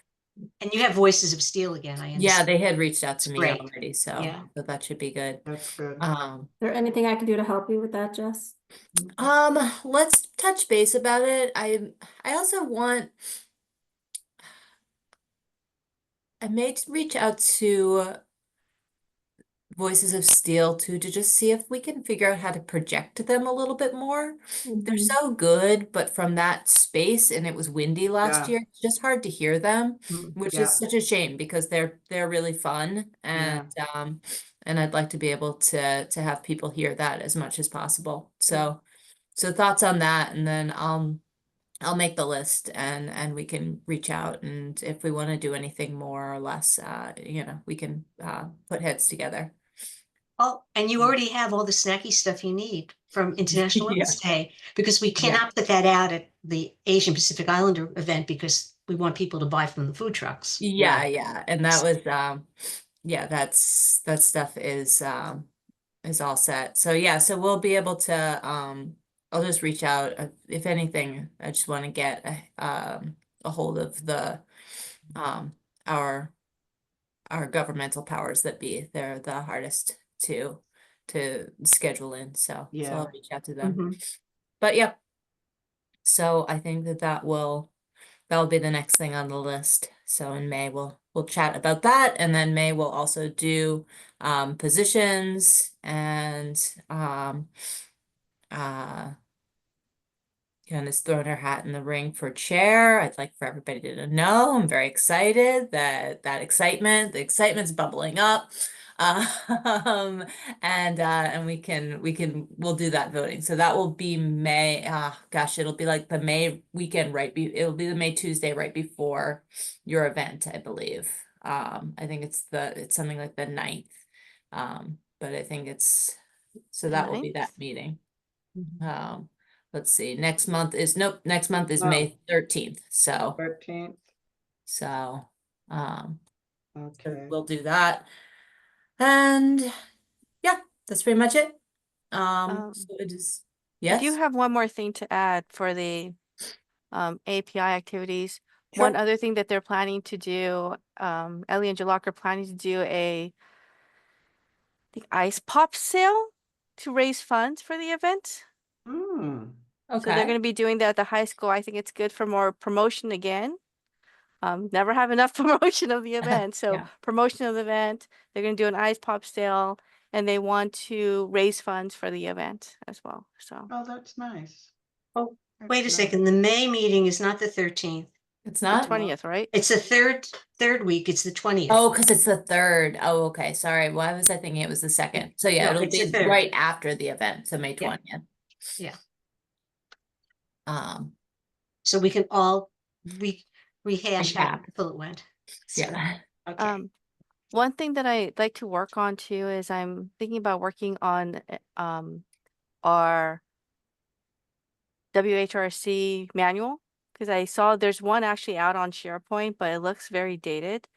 and you have Voices of Steel again, I yeah, understand. they had reached out to It's me great. already, so Yeah. that should be good. That's good. Is there anything I can do to help you with that, Jess? Let's touch base about it. I also want, I may reach out to Voices of Steel too, to just see if we can figure out how to project them a little bit more. They're Mhm. so good, but from that space, and it was windy last Yeah. year, it's just hard to hear them, which Yeah. is such a shame because they're really fun, and I'd like to be able to have people hear that as much as possible. So thoughts on that, and then I'll make the list and we can reach out, and if we want to do anything more or less, we can put heads together. Oh, and you already have all the snacky stuff you need from International Yeah. Women's Day, because we Yeah. cannot put that out at the Asian Pacific Islander event because we want people to buy from the food trucks. Yeah, and that was yeah, that stuff is all set. So yeah, so we'll be able to I'll just reach out, if anything. I just want to get a hold of the our governmental powers that be. They're the hardest to schedule in, so Yeah. I'll reach out to them. Mhm. But yeah, so I think that'll be the next thing on the list. So in May we'll chat about that, and then May we'll also do positions, and Hannah's thrown her hat in the ring for chair. I'd like for everybody to know I'm very excited that the excitement's bubbling up. And we'll do that voting. So that will be May. Gosh, it'll be like the May weekend, it'll be the May Tuesday right before your event, I believe. I think it's something like the 9th. But I think that will be that meeting. Let's see, next month is May 13th. So 13th. Okay. we'll do that. And yeah, that's pretty much it. So it is, I do yes, have one more thing to add for the API activities. Sure. One other thing that they're planning to do, Ellie and Jalak are planning to do I think ice pop sale to raise funds for the event. Mm. So they're Okay. going to be doing that at the high school. I think it's good for more promotion again. Never have enough promotion of the event. So Yeah. promotion of the event, they're going to do an ice pop sale, and they want to raise funds for the event as well. So Oh, that's nice. Oh, That's wait a nice. second. The May meeting is not the 13th. It's not? 20th, right? It's the third week. It's the 20th. Oh, because it's the third. Oh, okay. Sorry. Why was I thinking it was the second? So yeah, No, it'll it's the be third. right after the event, so May Yeah. 20th. Yeah. Um, So we can all rehash how Recap. wonderful it went. So, yeah. okay. One thing that I'd like to work on too is I'm thinking about working on our WHRC manual, because I saw there's one actually out on SharePoint, but it looks very dated.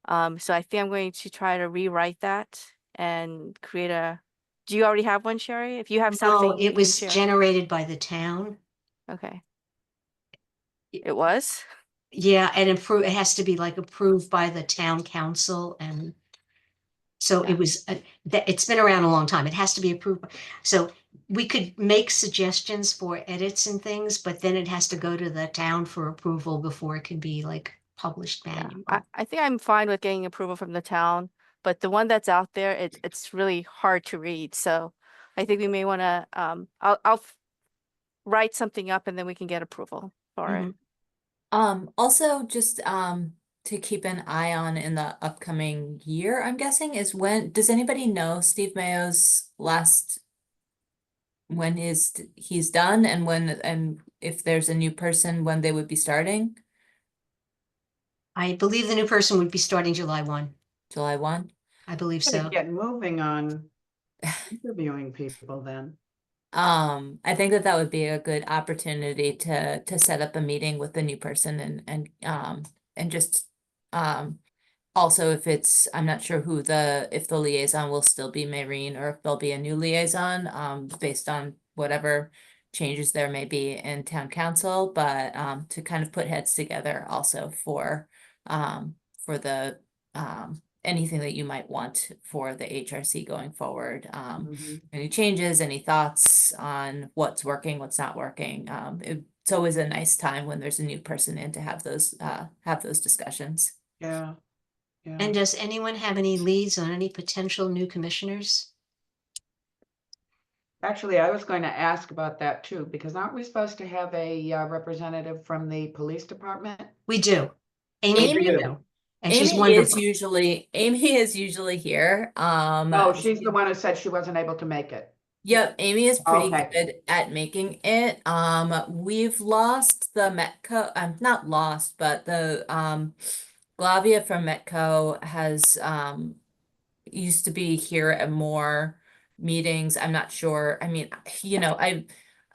So I think I'm going to try to rewrite that and create a. Do you already have one, Sherry? If you have No, something, you it can was share. generated by the town. Okay. It was? Yeah, and it has to be like approved by the town council, and so Yeah. it was, it's been around a long time. It has to be approved. So we could make suggestions for edits and things, but then it has to go to the town for approval before it can be like published Yeah. manual. I think I'm fine with getting approval from the town, but the one that's out there, it's really hard to read. So I think we may want to, I'll write something up and then we can get approval for it. Also just to keep an eye on in the upcoming year, I'm guessing, is when, does anybody know Steve Mayo's last, when he's done, and when, and if there's a new person, when they would be starting? I believe the new person would be starting July 1. July 1? I believe Gotta so. get moving on interviewing people then. I think that would be a good opportunity to set up a meeting with the new person and just also if it's, I'm not sure who if the liaison will still be Maureen or if there'll be a new liaison, based on whatever changes there may be in town council, but to kind of put heads together also for the anything that you might want for the HRC going forward. Mhm. Any changes, any thoughts on what's working, what's not working. It's always a nice time when there's a new person in to have those discussions. Yeah, yeah. And does anyone have any leads on any potential new commissioners? Actually, I was going to ask about that too, because aren't we supposed to have a representative from the police department? We do. Amy Amy- Brito, and she's Amy is wonderful. usually here. Oh, she's the one who said she wasn't able to make it. Yep, Amy is pretty Okay. good at making it. We've lost the Metco, not lost, but the Glavia from Metco has used to be here at more meetings. I'm not sure. I mean, I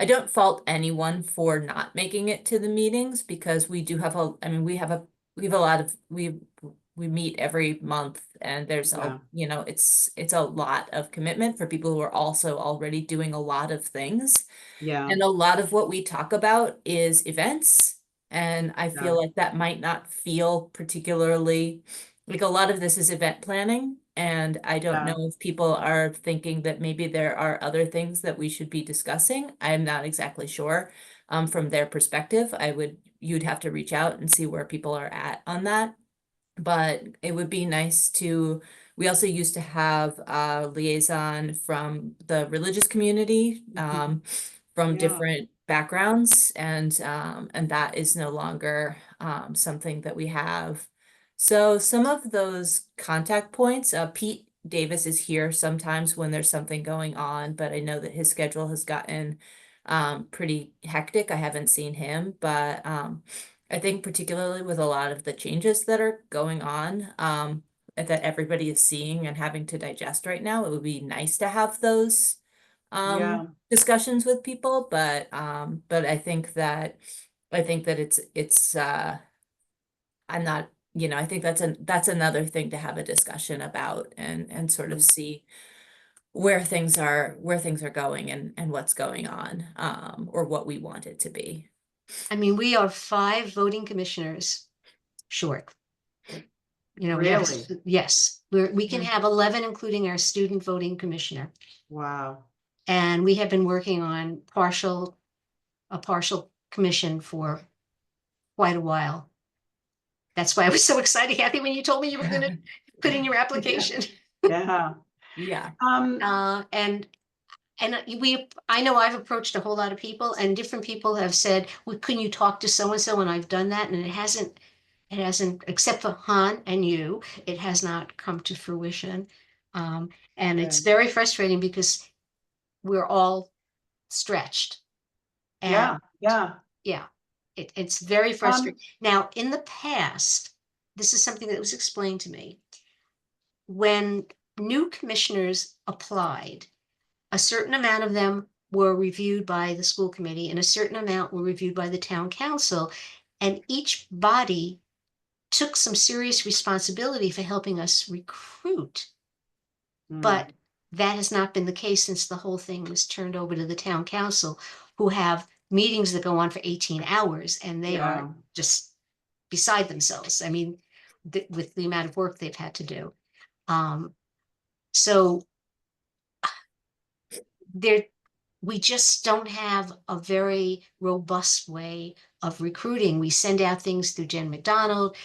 don't fault anyone for not making it to the meetings because we do have we have a lot of we meet every month and there's it's a lot of commitment for people who are also already doing a lot of things. Yeah, And a lot of what we talk about is events. And I Yeah. feel like that might not feel particularly, like a lot of this is event planning. And I don't Yeah. know if people are thinking that maybe there are other things that we should be discussing. I'm not exactly sure. From their perspective, you'd have to reach out and see where people are at on that. But it would be nice we also used to have a liaison from the religious community, from Yeah. different backgrounds, and that is no longer something that we have. So some of those contact points, Pete Davis is here sometimes when there's something going on, but I know that his schedule has gotten pretty hectic. I haven't seen him, but I think particularly with a lot of the changes that are going on, that everybody is seeing and having to digest right now, it would be nice to have those Yeah. discussions with people, but I think that it's I'm not, I think that's another thing to have a discussion about and sort of see where things are going and what's going on, or what we want it to be. I mean, we are 5 voting commissioners short. We have, Really? yes, we can have 11, including our student voting commissioner. Wow. And we have been working on a partial commission for quite a while. That's why I was so excited, Kathy, when you told me you were going to put in your application. Yeah. Yeah. And And I know I've approached a whole lot of people and different people have said, well, couldn't you talk to so-and-so? And I've done that and it hasn't, except for Han and you, it has not come to fruition. And it's Yeah. very frustrating because we're all stretched. Yeah, And yeah. yeah, it's very frustrating. Now, in the past, this is something that was explained to me. When new commissioners applied, a certain amount of them were reviewed by the school committee and a certain amount were reviewed by the town council. And each body took some serious responsibility for helping us recruit. Mm. But that has not been the case since the whole thing was turned over to the town council, who have meetings that go on for 18 hours and they Yeah. are just beside themselves. I mean, with the amount of work they've had to do. So there, we just don't have a very robust way of recruiting. We send out things through Jen McDonald.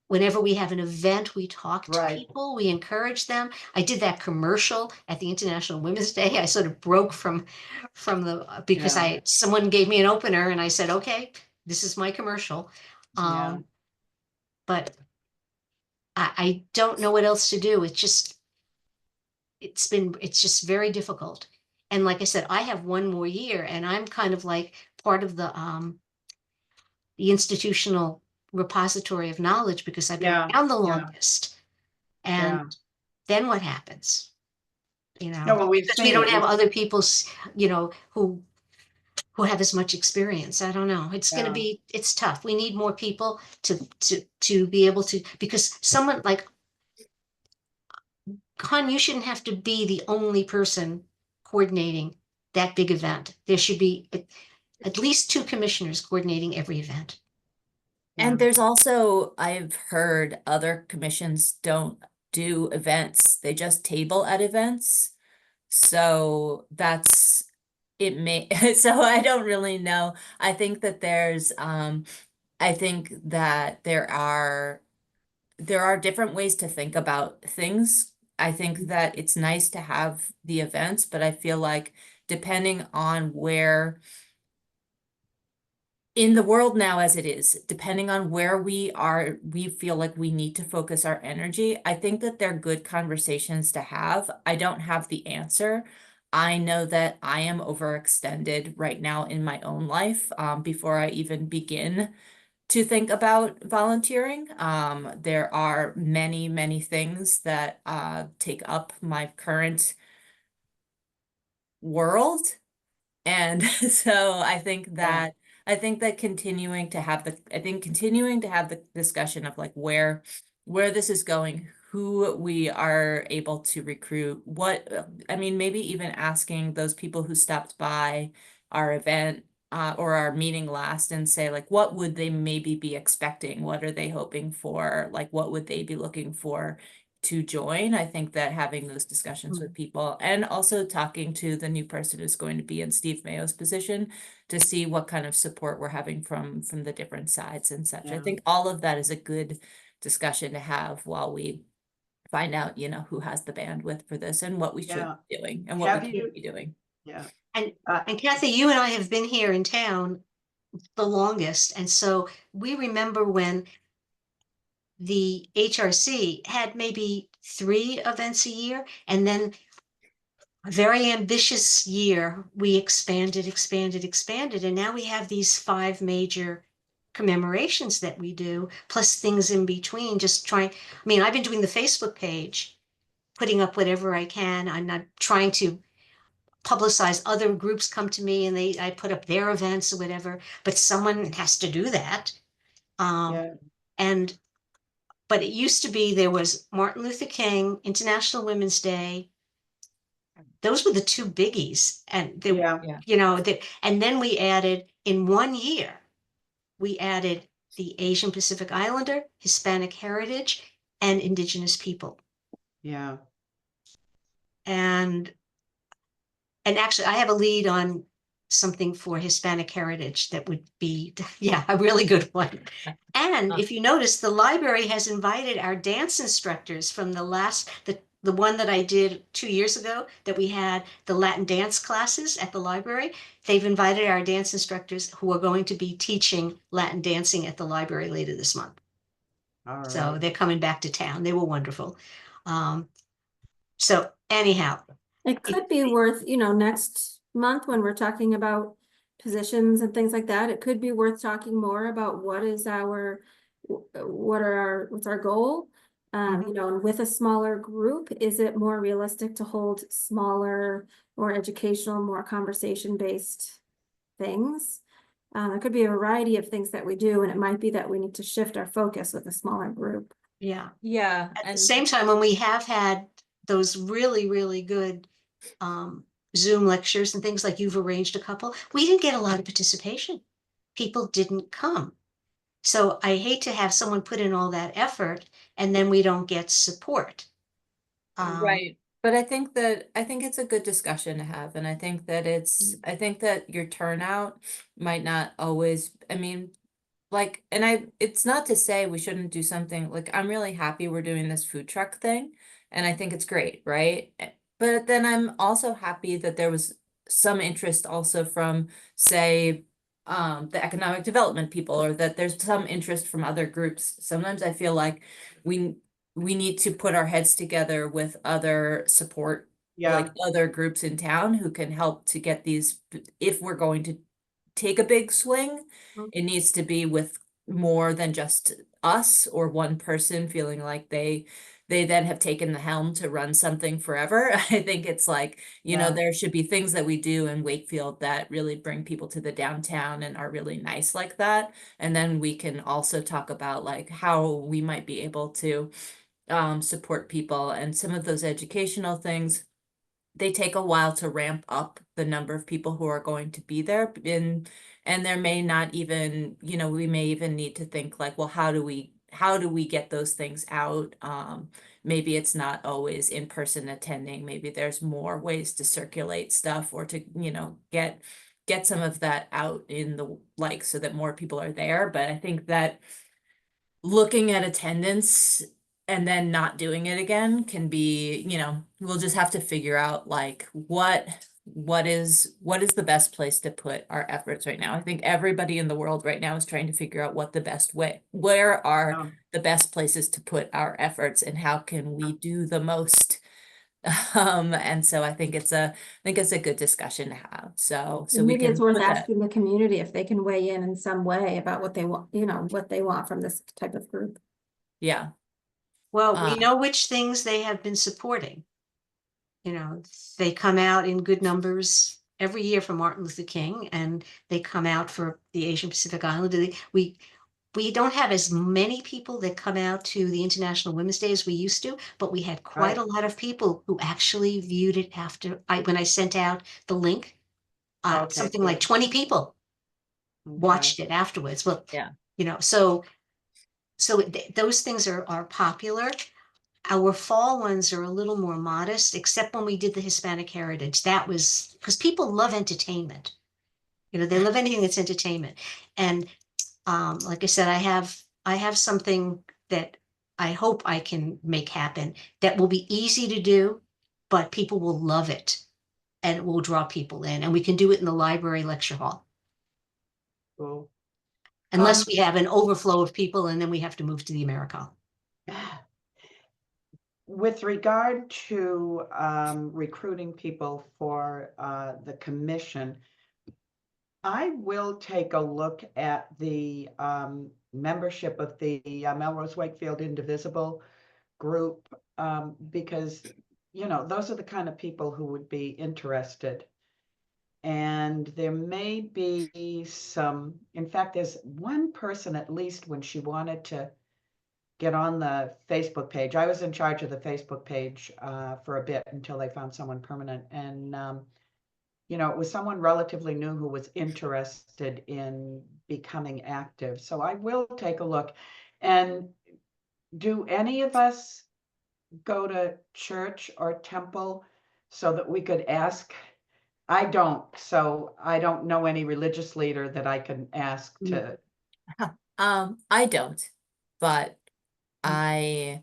Whenever we have an event, we talk to Right. people, we encourage them. I did that commercial at the International Women's Day. I sort of broke from because Yeah. someone gave me an opener and I said, okay, this is my commercial. Yeah. But I don't know what else to do. It's just very difficult. And like I said, I have one more year and I'm kind of like part of the institutional repository of knowledge because I've been Yeah, around the yeah. longest. Yeah. And then what happens? No, well, we've Because seen we don't it. have other people's, who have as much experience. I don't know. Yeah. It's tough. We need more people to be able to, because someone like Con, you shouldn't have to be the only person coordinating that big event. There should be at least two commissioners coordinating every event. And Yeah. there's also, I've heard other commissions don't do events, they just table at events. So that's, it may, so I don't really know. I think that I think that there are different ways to think about things. I think that it's nice to have the events, but I feel like depending on where in the world now as it is, depending on where we are, we feel like we need to focus our energy. I think that they're good conversations to have. I don't have the answer. I know that I am overextended right now in my own life, before I even begin to think about volunteering. There are many, many things that take up my current world. And so I think that continuing to have the discussion of like where this is going, who we are able to recruit, I mean, maybe even asking those people who stopped by our event or our meeting last and say like what would they maybe be expecting? What are they hoping for? Like what would they be looking for to join? I think that having those discussions with people and also talking to the new person who's going to be in Steve Mayo's position to see what kind of support we're having from the different sides and such. I Yeah. think all of that is a good discussion to have while we find out, who has the bandwidth for this and what we should Yeah. be doing and what Have we you- should be doing. Yeah. And Uh, Kathy, you and I have been here in town the longest. And so we remember when the HRC had maybe 3 events a year. And then a very ambitious year, we expanded. And now we have these 5 major commemorations that we do, plus things in between, I've been doing the Facebook page, putting up whatever I can. I'm not trying to publicize. Other groups come to me and I put up their events or whatever, but someone has to do that. Yeah. But it used to be there was Martin Luther King, International Women's Day. Those were the 2 biggies. And Yeah. and then we added in one year, we added the Asian Pacific Islander, Hispanic heritage, and Indigenous people. Yeah. And actually I have a lead on something for Hispanic heritage that would be, a really good one. And if you notice, the library has invited our dance instructors from the the one that I did 2 years ago, that we had the Latin dance classes at the library. They've invited our dance instructors who are going to be teaching Latin dancing at the library later this month. All So right. they're coming back to town. They were wonderful. So anyhow, It could be worth, next month when we're talking about positions and things like that, it could be worth talking more about what's our goal? And with a smaller group, is it more realistic to hold smaller, more educational, more conversation-based things? There could be a variety of things that we do, and it might be that we need to shift our focus with a smaller group. yeah. Yeah, At the and same time, when we have had those really, really good Zoom lectures and things, like you've arranged a couple, we didn't get a lot of participation. People didn't come. So I hate to have someone put in all that effort and then we don't get support. right. But I think it's a good discussion to have, and I think that your turnout might not always, I mean, like, and it's not to say we shouldn't do something, like, I'm really happy we're doing this food truck thing, and I think it's great, right? But then I'm also happy that there was some interest also from, say, the economic development people, or that there's some interest from other groups. Sometimes I feel like we we need to put our heads together with other support, Yeah, like other groups in town who can help to get these, if we're going to take a big swing, it needs to be with more than just us or one person feeling like they then have taken the helm to run something forever. I think it's like, Yeah. there should be things that we do in Wakefield that really bring people to the downtown and are really nice like that. And then we can also talk about like how we might be able to support people, and some of those educational things, they take a while to ramp up the number of people who are going to be there, and there may not even, we may even need to think like, well, how do we get those things out? Maybe it's not always in person attending, maybe there's more ways to circulate stuff, or to, get some of that out in the, like, so that more people are there. But I think that looking at attendance and then not doing it again can be, we'll just have to figure out like what is the best place to put our efforts right now. I think everybody in the world right now is trying to figure out what the best way, where are Oh. the best places to put our efforts, and how can we do the most. And so I think it's a good discussion to have. So And we maybe it's can worth put that. asking the community if they can weigh in some way about what they want, what they want from this type of group. Yeah. Well, we Uh, know which things they have been supporting. They come out in good numbers every year for Martin Luther King, and they come out for the Asian Pacific Islander. We don't have as many people that come out to the International Women's Day as we used to, but we had quite a lot of people who actually viewed it when I sent out the link. Okay, Something like good. 20 people Okay. watched it afterwards. Well, Yeah. so those things are popular. Our fall ones are a little more modest, except when we did the Hispanic Heritage. That was because people love entertainment. They love anything that's entertainment. And like I said, I have something that I hope I can make happen that will be easy to do, but people will love it and it will draw people in. And we can do it in the library lecture hall, Cool. unless we have an overflow of people and then we have to move to the America. With regard to recruiting people for the commission, I will take a look at the membership of the Melrose Wakefield Indivisible group, because, those are the kind of people who would be interested. And there may be some, in fact, there's one person at least, when she wanted to get on the Facebook page. I was in charge of the Facebook page for a bit until they found someone permanent. And, it was someone relatively new who was interested in becoming active. So I will take a look. And do any of us go to church or temple so that we could ask? I don't, so I don't know any religious leader that I can ask to. I don't, but I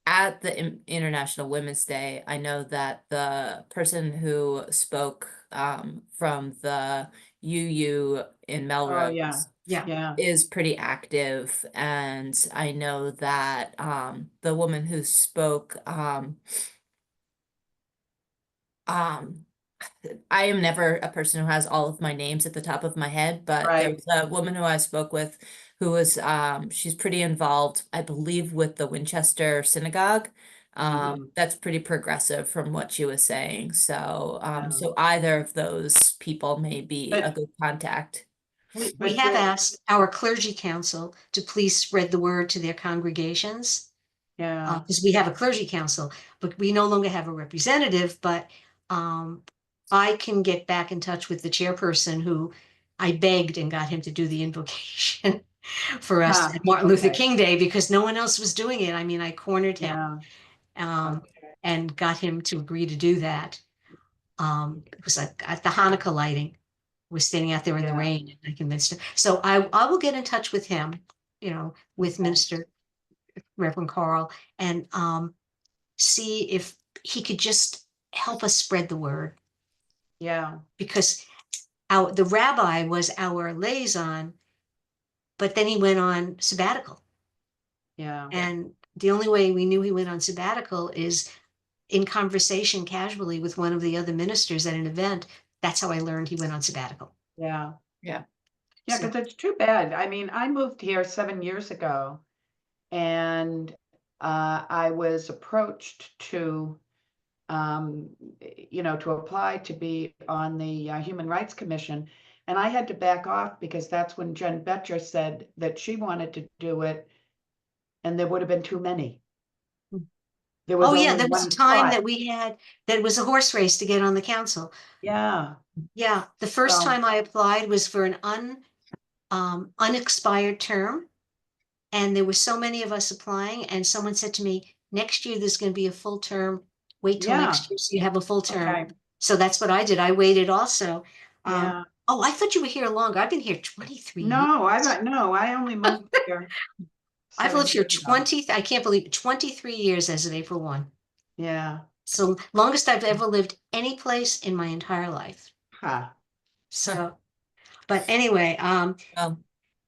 at the International Women's Day, I know that the person who spoke from the UU in Oh, yeah, Melrose Yeah. yeah, is pretty active, and I know that the woman who spoke I am never a person who has all of my names at the top of my head, but there right. was a woman who I spoke with who was she's pretty involved, I believe, with the Winchester Synagogue. Mhm. That's pretty progressive from what she was saying. So Yeah. so either of those people may be a But, good contact. We but have with, asked our clergy council to please spread the word to their congregations. yeah, Because we have a clergy council, but we no longer have a representative, but I can get back in touch with the chairperson who I begged and got him to do the invocation for us huh, at Martin Luther okay, King Day because no one else was doing it. I mean, I cornered him yeah, okay, and got him to agree to do that. It was like at the Hanukkah lighting. We're standing out there in the Yeah. rain and I convinced him. So I will get in touch with him, with Okay. Minister Reverend Carl and see if he could just help us spread the word yeah, because the rabbi was our liaison, but then he went on sabbatical. yeah, And the only way we knew he went on sabbatical is in conversation casually with one of the other ministers at an event. That's how I learned he went on sabbatical. yeah. Yeah. Yeah, So- because it's too bad. I mean, I moved here 7 years ago and I was approached to, to apply to be on the Human Rights Commission. And I had to back off because that's when Jen Betcher said that she wanted to do it and there would have been too many. There was Oh yeah, only there was a one time that spot. we had that was a horse race to get on the council. Yeah, Yeah, the first So- time I applied was for an unexpired term. And there were so many of us applying, and someone said to me, next year there's going to be a full term. Wait till yeah, next year so you have a full term. okay, So that's what I did. I waited also. yeah. Oh, I thought you were here longer. I've been here 23 years. No, I only moved here I've 7 lived here years ago. 20, I can't believe it, 23 years as of April 1. Yeah, So longest I've ever lived any place in my entire life. huh, So, but anyway, Well,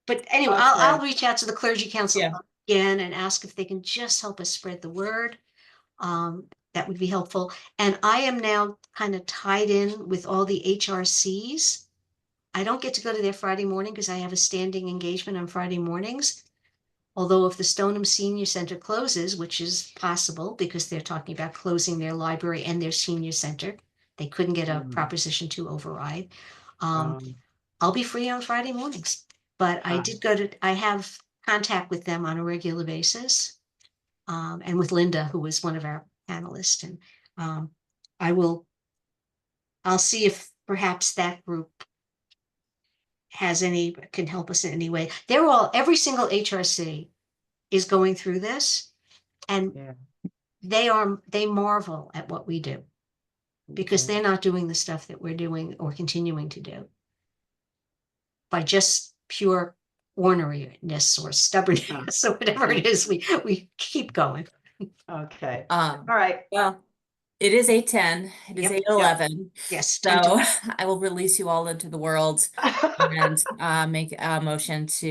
I'll okay, reach out to the clergy council Yeah. again and ask if they can just help us spread the word. That would be helpful. And I am now kind of tied in with all the HRCs. I don't get to go to their Friday morning because I have a standing engagement on Friday mornings. Although if the Stoneham Senior Center closes, which is possible because they're talking about closing their library and their senior center, they couldn't get a Mm. Proposition 2 override. um, I'll be free on Friday mornings, but I have contact with them on a regular basis. And with Linda, who was one of our panelists, and I'll see if perhaps that group can help us in any way. Every single HRC is going through this, and yeah, they marvel at what we do because okay. they're not doing the stuff that we're doing or continuing to do by just pure orneriness or stubbornness or whatever it is. We keep going. Okay, all um, right, well, it is 8:10. It is Yep. 8:11. Yes. So I will release you all into the world and make a motion to